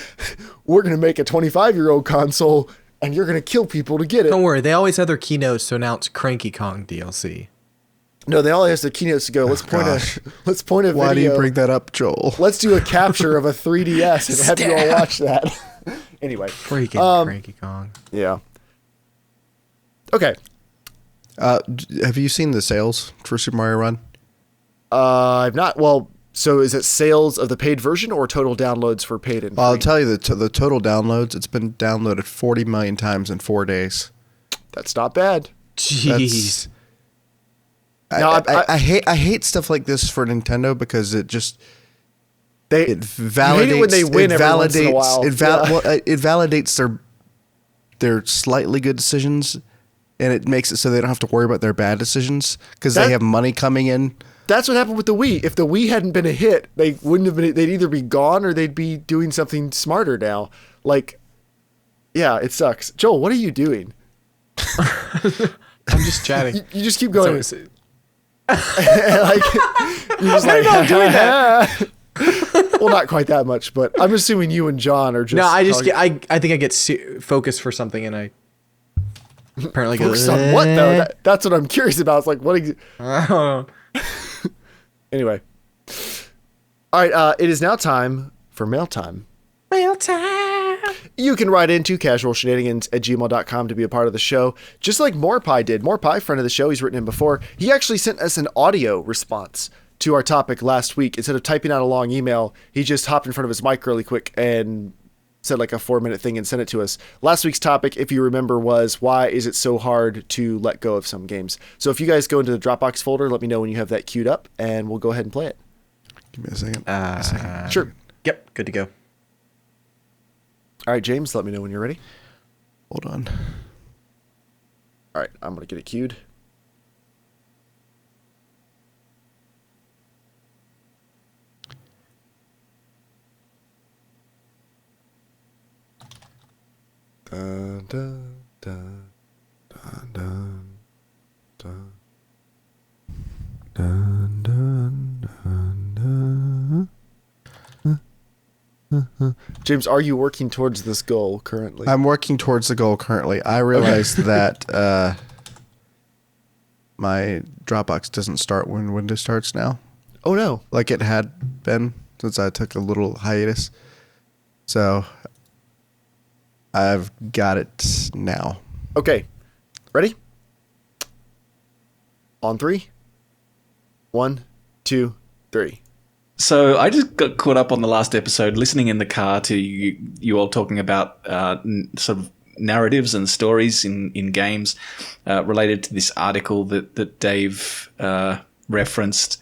We're going to make a 25-year-old console, and you're going to kill people to get it. Don't worry. They always have their keynotes to announce Cranky Kong DLC. No, they always have their keynotes to go, let's point a video. Why do you bring that up, Joel? Let's do a capture of a 3DS and have you all watch that. Anyway. Freaking Cranky Kong. Yeah. Okay. Have you seen the sales for Super Mario Run? I've not. Well, so is it sales of the paid version or total downloads for paid and free? I'll tell you the total downloads. It's been downloaded 40 million times in 4 days. That's not bad. Jeez. I hate stuff like this for Nintendo because it just it validates. You hate it when they win every once in a while. It validates their slightly good decisions, and it makes it so they don't have to worry about their bad decisions because they have money coming in. That's what happened with the Wii. If the Wii hadn't been a hit, they wouldn't have been. They'd either be gone or they'd be doing something smarter now. Like, yeah, it sucks. Joel, what are you doing? I'm just chatting. You just keep going. So, like, you're just like, I'm doing that. Well, not quite that much, but I'm assuming you and John are just. No, I think I get focused for something, and I apparently focused on what though? That's what I'm curious about. It's like what? I don't know. Anyway. All right, it is now time for mail time. Mail time. You can write into casualshenanigans@gmail.com to be a part of the show, just like Morpie did. Morpie, friend of the show, he's written in before. He actually sent us an audio response to our topic last week. Instead of typing out a long email, he just hopped in front of his mic really quick and said like a 4-minute thing and sent it to us. Last week's topic, if you remember, was why is it so hard to let go of some games? So if you guys go into the Dropbox folder, let me know when you have that queued up, and we'll go ahead and play it. Give me a second. Sure. Yep, good to go. All right, James, let me know when you're ready. Hold on. All right, I'm going to get it queued. Dun, dun, dun, dun, dun, dun. Dun, dun, dun, dun. James, are you working towards this goal currently? I'm working towards the goal currently. I realized that my Dropbox doesn't start when Windows starts now. Oh, no. Like it had been since I took a little hiatus. So I've got it now. Okay. Ready? On 3. 1, 2, 3. So I just got caught up on the last episode, listening in the car to you all talking about sort of narratives and stories in games related to this article that Dave referenced,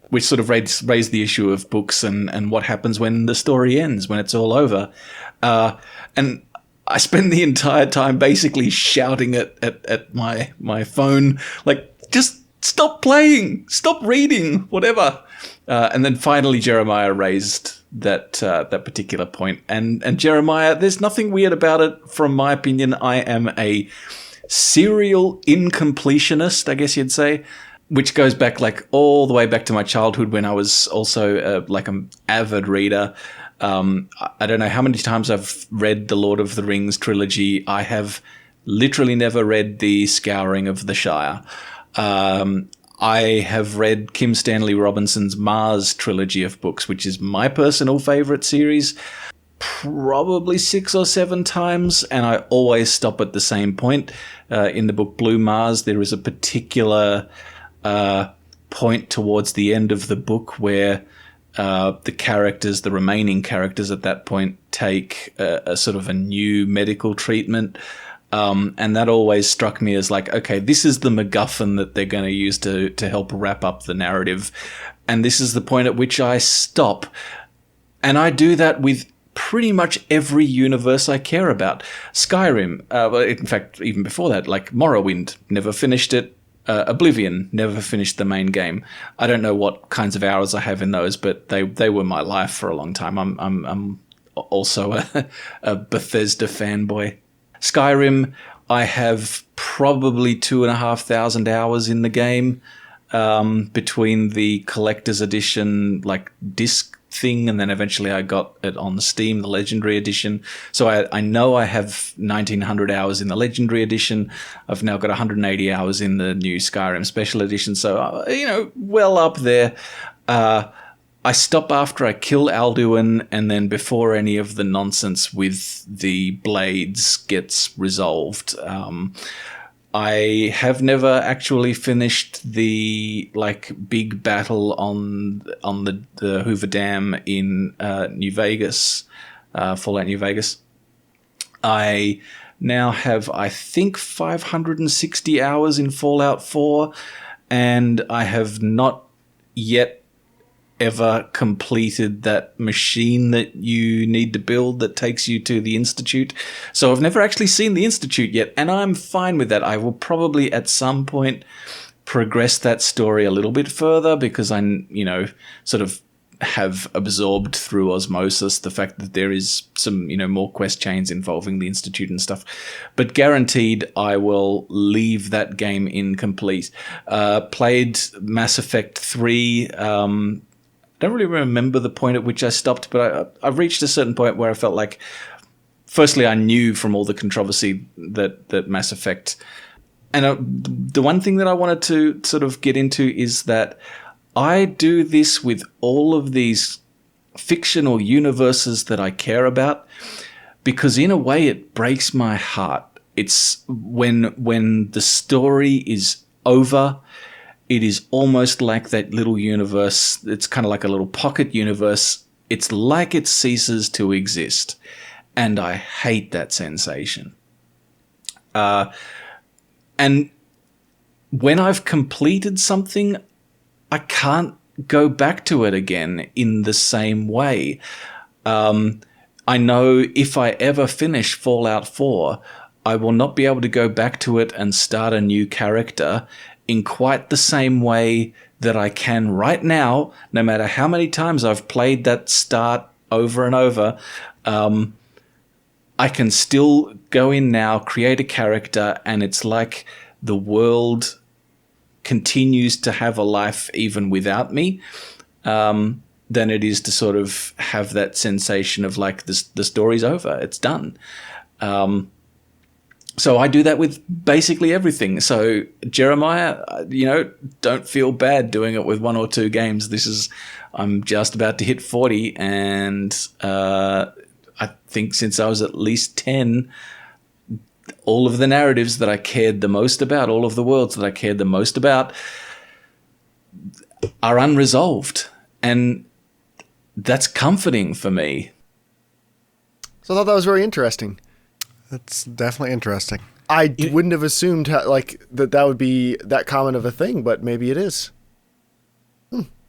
which sort of raised the issue of books and what happens when the story ends, when it's all over. And I spend the entire time basically shouting at my phone, like, just stop playing, stop reading, whatever. And then finally Jeremiah raised that particular point. And Jeremiah, there's nothing weird about it from my opinion. I am a serial incompletionist, I guess you'd say, which goes back like all the way back to my childhood when I was also like an avid reader. I don't know how many times I've read the Lord of the Rings trilogy. I have literally never read the Scouring of the Shire. I have read Kim Stanley Robinson's Mars trilogy of books, which is my personal favorite series, probably 6 or 7 times, and I always stop at the same point. In the book Blue Mars, there is a particular point towards the end of the book where the remaining characters at that point take a sort of a new medical treatment. And that always struck me as like, okay, this is the MacGuffin that they're going to use to help wrap up the narrative. And this is the point at which I stop. And I do that with pretty much every universe I care about. Skyrim, in fact, even before that, like Morrowind, never finished it. Oblivion, never finished the main game. I don't know what kinds of hours I have in those, but they were my life for a long time. I'm also a Bethesda fanboy. Skyrim, I have probably 2,500 hours in the game, between the collector's edition, like disc thing, and then eventually I got it on Steam, the Legendary Edition. So I know I have 1,900 hours in the Legendary Edition. I've now got 180 hours in the new Skyrim Special Edition. So, well up there. I stop after I kill Alduin, and then before any of the nonsense with the blades gets resolved. I have never actually finished the big battle on the Hoover Dam in New Vegas, Fallout New Vegas. I now have, I think, 560 hours in Fallout 4, and I have not yet ever completed that machine that you need to build that takes you to the Institute. So I've never actually seen the Institute yet, and I'm fine with that. I will probably at some point progress that story a little bit further because I, sort of have absorbed through osmosis the fact that there is some, more quest chains involving the Institute and stuff. But guaranteed I will leave that game incomplete. Played Mass Effect 3, I don't really remember the point at which I stopped, but I reached a certain point where I felt like, firstly, I knew from all the controversy that Mass Effect... And the one thing that I wanted to sort of get into is that I do this with all of these fictional universes that I care about, because in a way it breaks my heart. It's when the story is over, it is almost like that little universe. It's kind of like a little pocket universe. It's like it ceases to exist. And I hate that sensation. And when I've completed something, I can't go back to it again in the same way. I know if I ever finish Fallout 4, I will not be able to go back to it and start a new character in quite the same way that I can right now, no matter how many times I've played that start over and over. I can still go in now, create a character, and it's like the world continues to have a life even without me, than it is to sort of have that sensation of like the story's over, it's done. So I do that with basically everything. So Jeremiah, don't feel bad doing it with one or two games. I'm just about to hit 40, and I think since I was at least 10, all of the narratives that I cared the most about, all of the worlds that I cared the most about, are unresolved. And that's comforting for me. So I thought that was very interesting. That's definitely interesting. I wouldn't have assumed that would be that common of a thing, but maybe it is.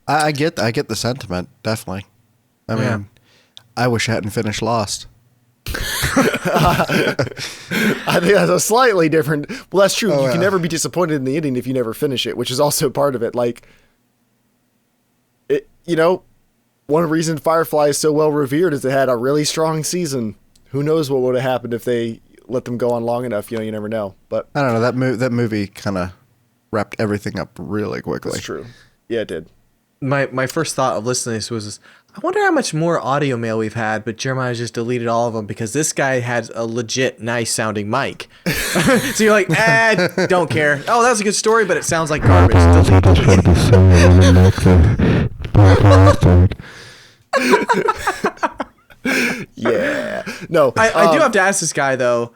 I get the sentiment, definitely. I mean, I wish I hadn't finished Lost. I think that's a slightly different... Well, that's true. You can never be disappointed in the ending if you never finish it, which is also part of it. One reason Firefly is so well revered is it had a really strong season. Who knows what would have happened if they let them go on long enough? You never know. But I don't know. That movie kind of wrapped everything up really quickly. That's true. Yeah, it did. My first thought of listening to this was, I wonder how much more audio mail we've had, but Jeremiah just deleted all of them because this guy had a legit nice sounding mic. So you're like, don't care. Oh, that was a good story, but it sounds like garbage. Yeah. No. I do have to ask this guy though,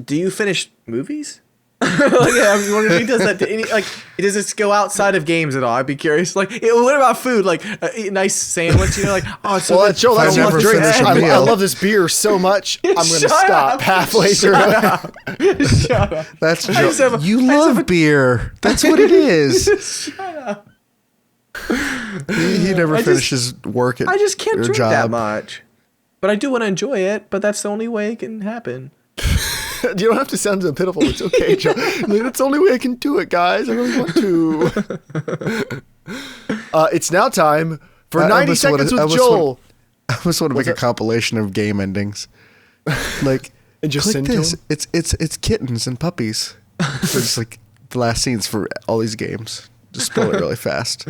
do you finish movies? I'm wondering if he does that to any, does this go outside of games at all? I'd be curious. What about food? A nice sandwich, oh, it's so well, good. Joe, that's one drink. I love this beer so much, I'm going to stop halfway through. Shut up. That's Joe. You love beer. That's what it is. Shut up. He never finishes work at I just can't drink job. that much. But I do want to enjoy it, but that's the only way it can happen. You don't have to sound so pitiful. It's okay, Joe. That's the only way I can do it, guys. I really want to. It's now time for 90 Seconds with Joel. I just want to make a compilation of game endings. And just click send this. to him? It's kittens and puppies. It's like the last scenes for all these games. Just spoil it really fast.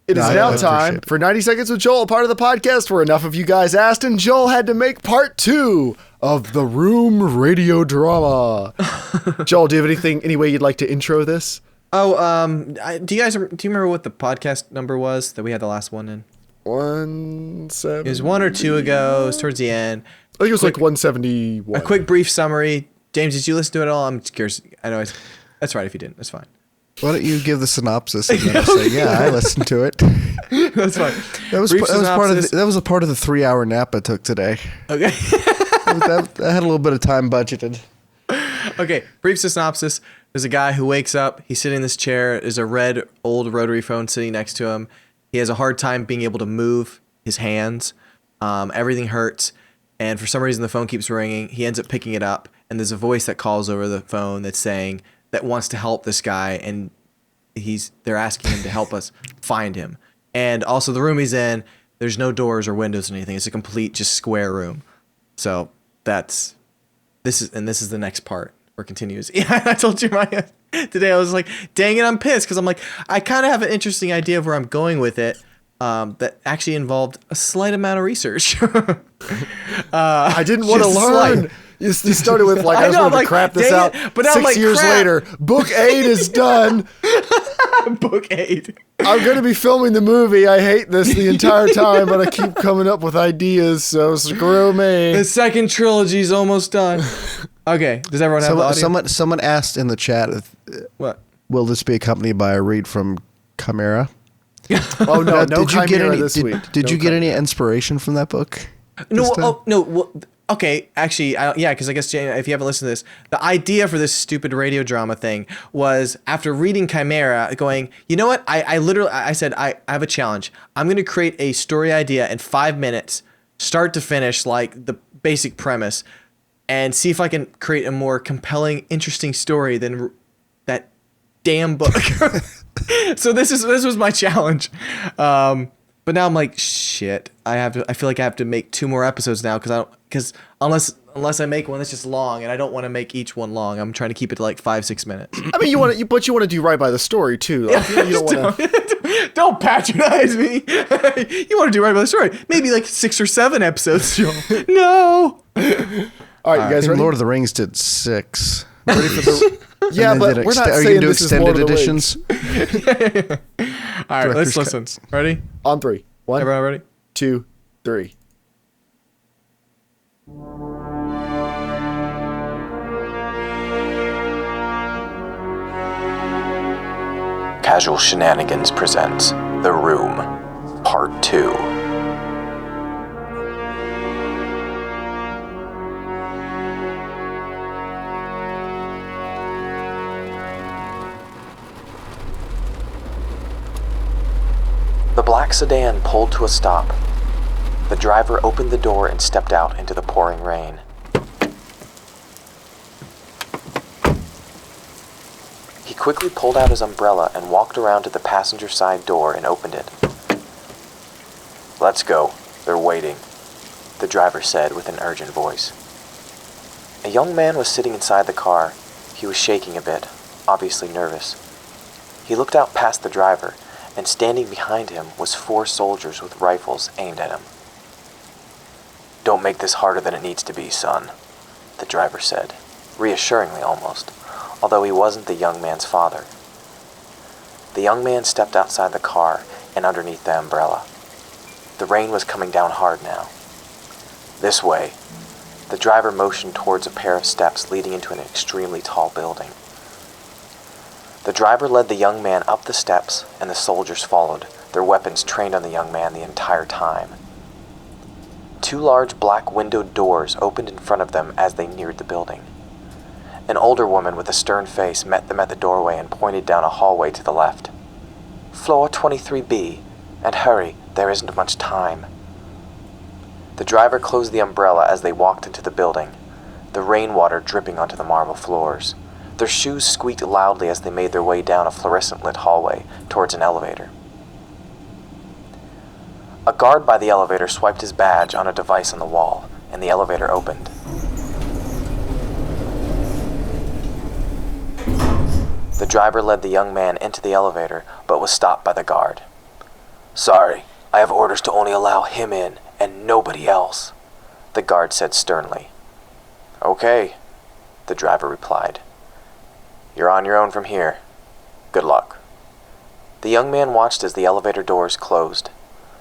It is now time for 90 Seconds with Joel, part of the podcast where enough of you guys asked and Joel had to make part 2 of the Room radio drama. Joel, do you have any way you'd like to intro this? Oh, do you remember what the podcast number was that we had the last one in? 170. It was 1 or 2 ago. It was towards the end. I think it was like 171. A quick brief summary. James, did you listen to it all? I'm curious. I know that's right. If you didn't, that's fine. Why don't you give the synopsis and then I'll say, yeah, I listened to it. That's fine. That was a part of the 3-hour nap I took today. Okay. I had a little bit of time budgeted. Okay, brief synopsis. There's a guy who wakes up. He's sitting in this chair. There's a red old rotary phone sitting next to him. He has a hard time being able to move his hands. Everything hurts. And for some reason, the phone keeps ringing. He ends up picking it up. And there's a voice that calls over the phone that's saying that wants to help this guy. And they're asking him to help us find him. And also the room he's in, there's no doors or windows or anything. It's a complete just square room. So this is the next part where it continues. Yeah, I told you today I was like, dang it, I'm pissed because I'm like, I kind of have an interesting idea of where I'm going with it. That actually involved a slight amount of research. I didn't want to learn. You started with I just wanted to crap this out. But 6 years later, book 8 is done. Book 8. I'm going to be filming the movie. I hate this the entire time, but I keep coming up with ideas, so screw me. The second trilogy's almost done. Okay, does everyone have the audio? Someone asked in the chat, what? Will this be accompanied by a read from Chimera? Oh, no Chimera this week. Did you get any inspiration from that book? No, no. Okay, actually, yeah, because I guess, Jane, if you haven't listened to this, the idea for this stupid radio drama thing was after reading Chimera, going, you know what? I said, I have a challenge. I'm going to create a story idea in 5 minutes, start to finish, like the basic premise, and see if I can create a more compelling, interesting story than that damn book. So this was my challenge. But now I'm like, shit. I feel like I have to make 2 more episodes now because unless I make one that's just long, and I don't want to make each one long. I'm trying to keep it to like 5-6 minutes. I mean, you want to do right by the story too. Like, you don't want to. Don't patronize me. You want to do right by the story. Maybe like 6 or 7 episodes, Joel. No. All right, you guys ready? Lord of the Rings did 6. Ready for the? Yeah, but we're not saying this is Lord of the Rings. All right, let's listen. Ready? On 3. 1. Everyone ready? 2, 3. Casual Shenanigans presents The Room, Part 2. The black sedan pulled to a stop. The driver opened the door and stepped out into the pouring rain. He quickly pulled out his umbrella and walked around to the passenger side door and opened it. "Let's go. They're waiting," the driver said with an urgent voice. A young man was sitting inside the car. He was shaking a bit, obviously nervous. He looked out past the driver, and standing behind him was 4 soldiers with rifles aimed at him. "Don't make this harder than it needs to be, son," the driver said, reassuringly almost, although he wasn't the young man's father. The young man stepped outside the car and underneath the umbrella. The rain was coming down hard now. "This way." The driver motioned towards a pair of steps leading into an extremely tall building. The driver led the young man up the steps, and the soldiers followed, their weapons trained on the young man the entire time. 2 large black windowed doors opened in front of them as they neared the building. An older woman with a stern face met them at the doorway and pointed down a hallway to the left. "Floor 23B, and hurry, there isn't much time." The driver closed the umbrella as they walked into the building, the rainwater dripping onto the marble floors. Their shoes squeaked loudly as they made their way down a fluorescent-lit hallway towards an elevator. A guard by the elevator swiped his badge on a device on the wall, and the elevator opened. The driver led the young man into the elevator, but was stopped by the guard. "Sorry, I have orders to only allow him in and nobody else," the guard said sternly. "Okay," the driver replied. "You're on your own from here. Good luck." The young man watched as the elevator doors closed.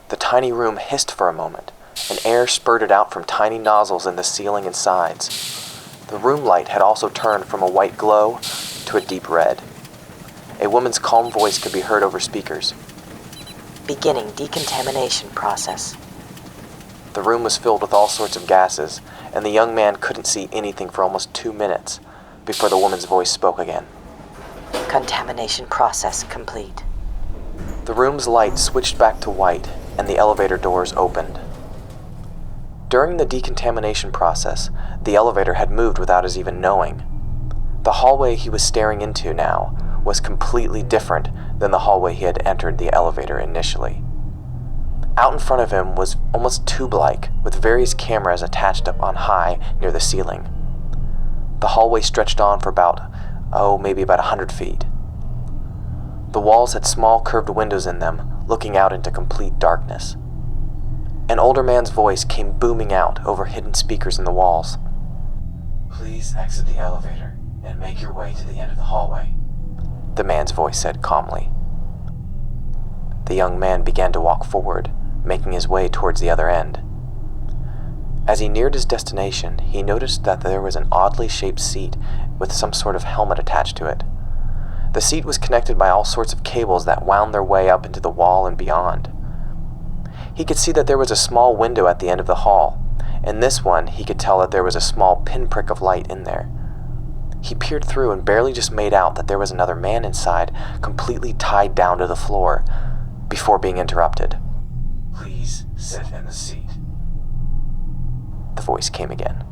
The tiny room hissed for a moment, and air spurted out from tiny nozzles in the ceiling and sides. The room light had also turned from a white glow to a deep red. A woman's calm voice could be heard over speakers. "Beginning decontamination process." The room was filled with all sorts of gases, and the young man couldn't see anything for almost 2 minutes before the woman's voice spoke again. "Contamination process complete." The room's light switched back to white, and the elevator doors opened. During the decontamination process, the elevator had moved without his even knowing. The hallway he was staring into now was completely different than the hallway he had entered the elevator initially. Out in front of him was almost tube-like, with various cameras attached up on high near the ceiling. The hallway stretched on for maybe about 100 feet. The walls had small curved windows in them, looking out into complete darkness. An older man's voice came booming out over hidden speakers in the walls. "Please exit the elevator and make your way to the end of the hallway," the man's voice said calmly. The young man began to walk forward, making his way towards the other end. As he neared his destination, he noticed that there was an oddly shaped seat with some sort of helmet attached to it. The seat was connected by all sorts of cables that wound their way up into the wall and beyond. He could see that there was a small window at the end of the hall. In this one, he could tell that there was a small pinprick of light in there. He peered through and barely just made out that there was another man inside, completely tied down to the floor, before being interrupted. "Please sit in the seat," the voice came again.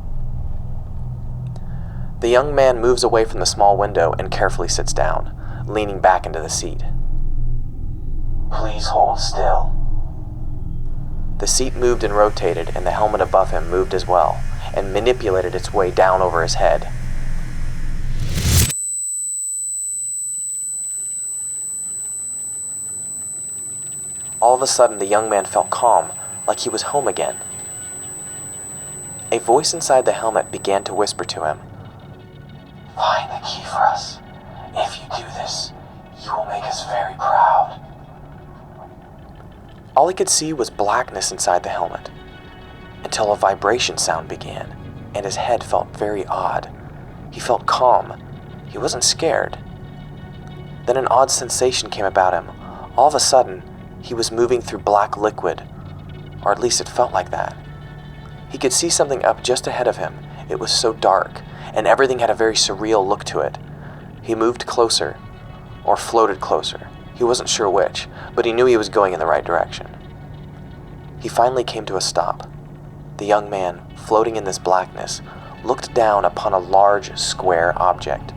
The young man moves away from the small window and carefully sits down, leaning back into the seat. "Please hold still." The seat moved and rotated, and the helmet above him moved as well, and manipulated its way down over his head. All of a sudden, the young man felt calm, like he was home again. A voice inside the helmet began to whisper to him. "Find the key for us. If you do this, you will make us very proud." All he could see was blackness inside the helmet, until a vibration sound began, and his head felt very odd. He felt calm. He wasn't scared. Then an odd sensation came about him. All of a sudden, he was moving through black liquid, or at least it felt like that. He could see something up just ahead of him. It was so dark, and everything had a very surreal look to it. He moved closer, or floated closer. He wasn't sure which, but he knew he was going in the right direction. He finally came to a stop. The young man, floating in this blackness, looked down upon a large, square object.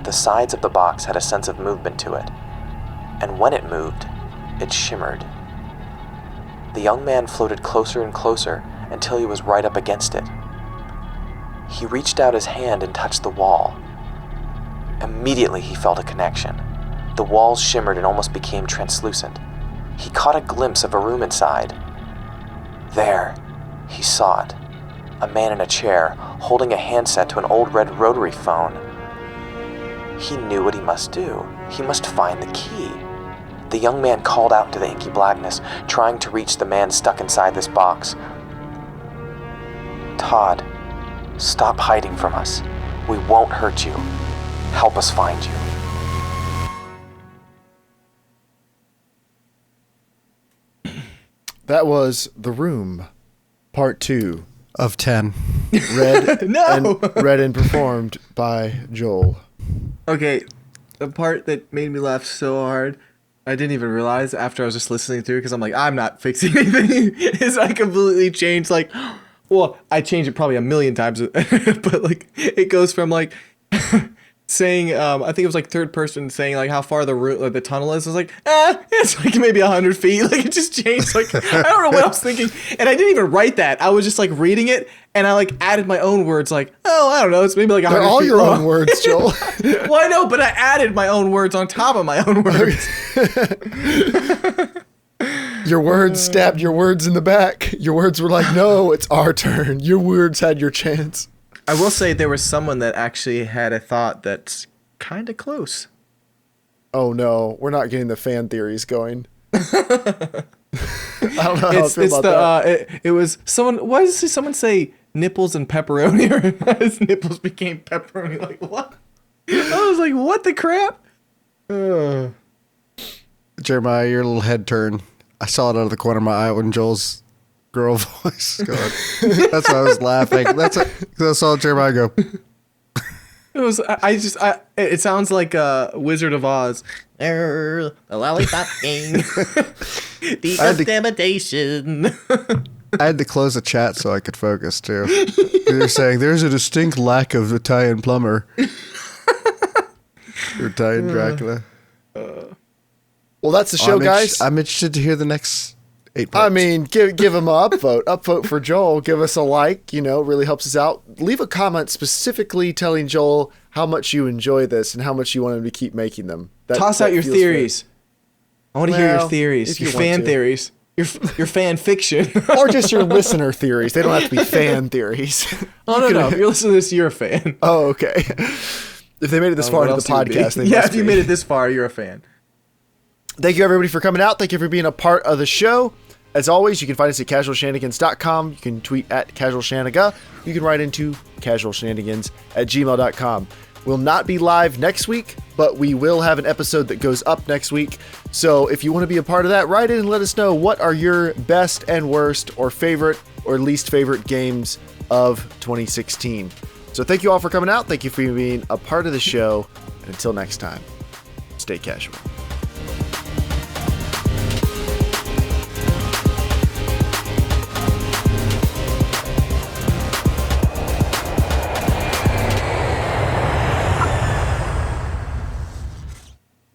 The sides of the box had a sense of movement to it, and when it moved, it shimmered. The young man floated closer and closer until he was right up against it. He reached out his hand and touched the wall. Immediately he felt a connection. The walls shimmered and almost became translucent. He caught a glimpse of a room inside. There, he saw it. A man in a chair, holding a handset to an old red rotary phone. He knew what he must do. He must find the key. The young man called out into the inky blackness, trying to reach the man stuck inside this box. "Todd, stop hiding from us. We won't hurt you. Help us find you." That was The Room, Part 2. Of 10. Read, No! read and performed by Joel. Okay, the part that made me laugh so hard, I didn't even realize after I was just listening through, because I'm like, I'm not fixing anything, is I completely changed, like, well, I changed it probably a million times, but, like, it goes from, like, saying, I think it was like third person saying like how far the tunnel is. I was like, it's like maybe 100 feet. Like it just changed. Like I don't know what I was thinking, and I didn't even write that. I was just like reading it, and I like added my own words. Like, oh, I don't know, it's maybe like 100 They're all feet your long. own words, Joel. Well, I know, but I added my own words on top of my own words. Your words stabbed your words in the back. Your words were like, no, it's our turn. Your words had your chance. I will say there was someone that actually had a thought that's kind of close. Oh no, we're not getting the fan theories going. I don't know how I feel about that. It was someone. Why does someone say nipples and pepperoni? Or his nipples became pepperoni. Like what? I was like, what the crap? Jeremiah, your little head turn. I saw it out of the corner of my eye when Joel's girl voice going. That's why I was laughing. Because I saw Jeremiah go. It was. It sounds like a Wizard of Oz. The lollipop game. Decontamination. I had to close the chat so I could focus too. They're saying there's a distinct lack of Italian plumber. Or Italian Dracula. Well, that's the show, guys. I'm interested to hear the next 8 parts. I mean, give them a upvote. Upvote for Joel. Give us a like. Really helps us out. Leave a comment specifically telling Joel how much you enjoy this and how much you want him to keep making them. Toss out your theories. Fair. I want to hear your theories. Your fan theories. Your fan fiction. Or just your listener theories. They don't have to be fan theories. Oh, no. If you're listening to this, you're a fan. Oh, okay. If they made it this far into the podcast, they if you made it this far, you're a fan. Thank you, everybody, for coming out. Thank you for being a part of the show. As always, you can find us at casualshenanigans.com. You can tweet at casualshanaga. You can write into casualshenanigans@gmail.com. We'll not be live next week, but we will have an episode that goes up next week. So if you want to be a part of that, write in and let us know what are your best and worst or favorite or least favorite games of 2016. So thank you all for coming out. Thank you for being a part of the show. And until next time, stay casual.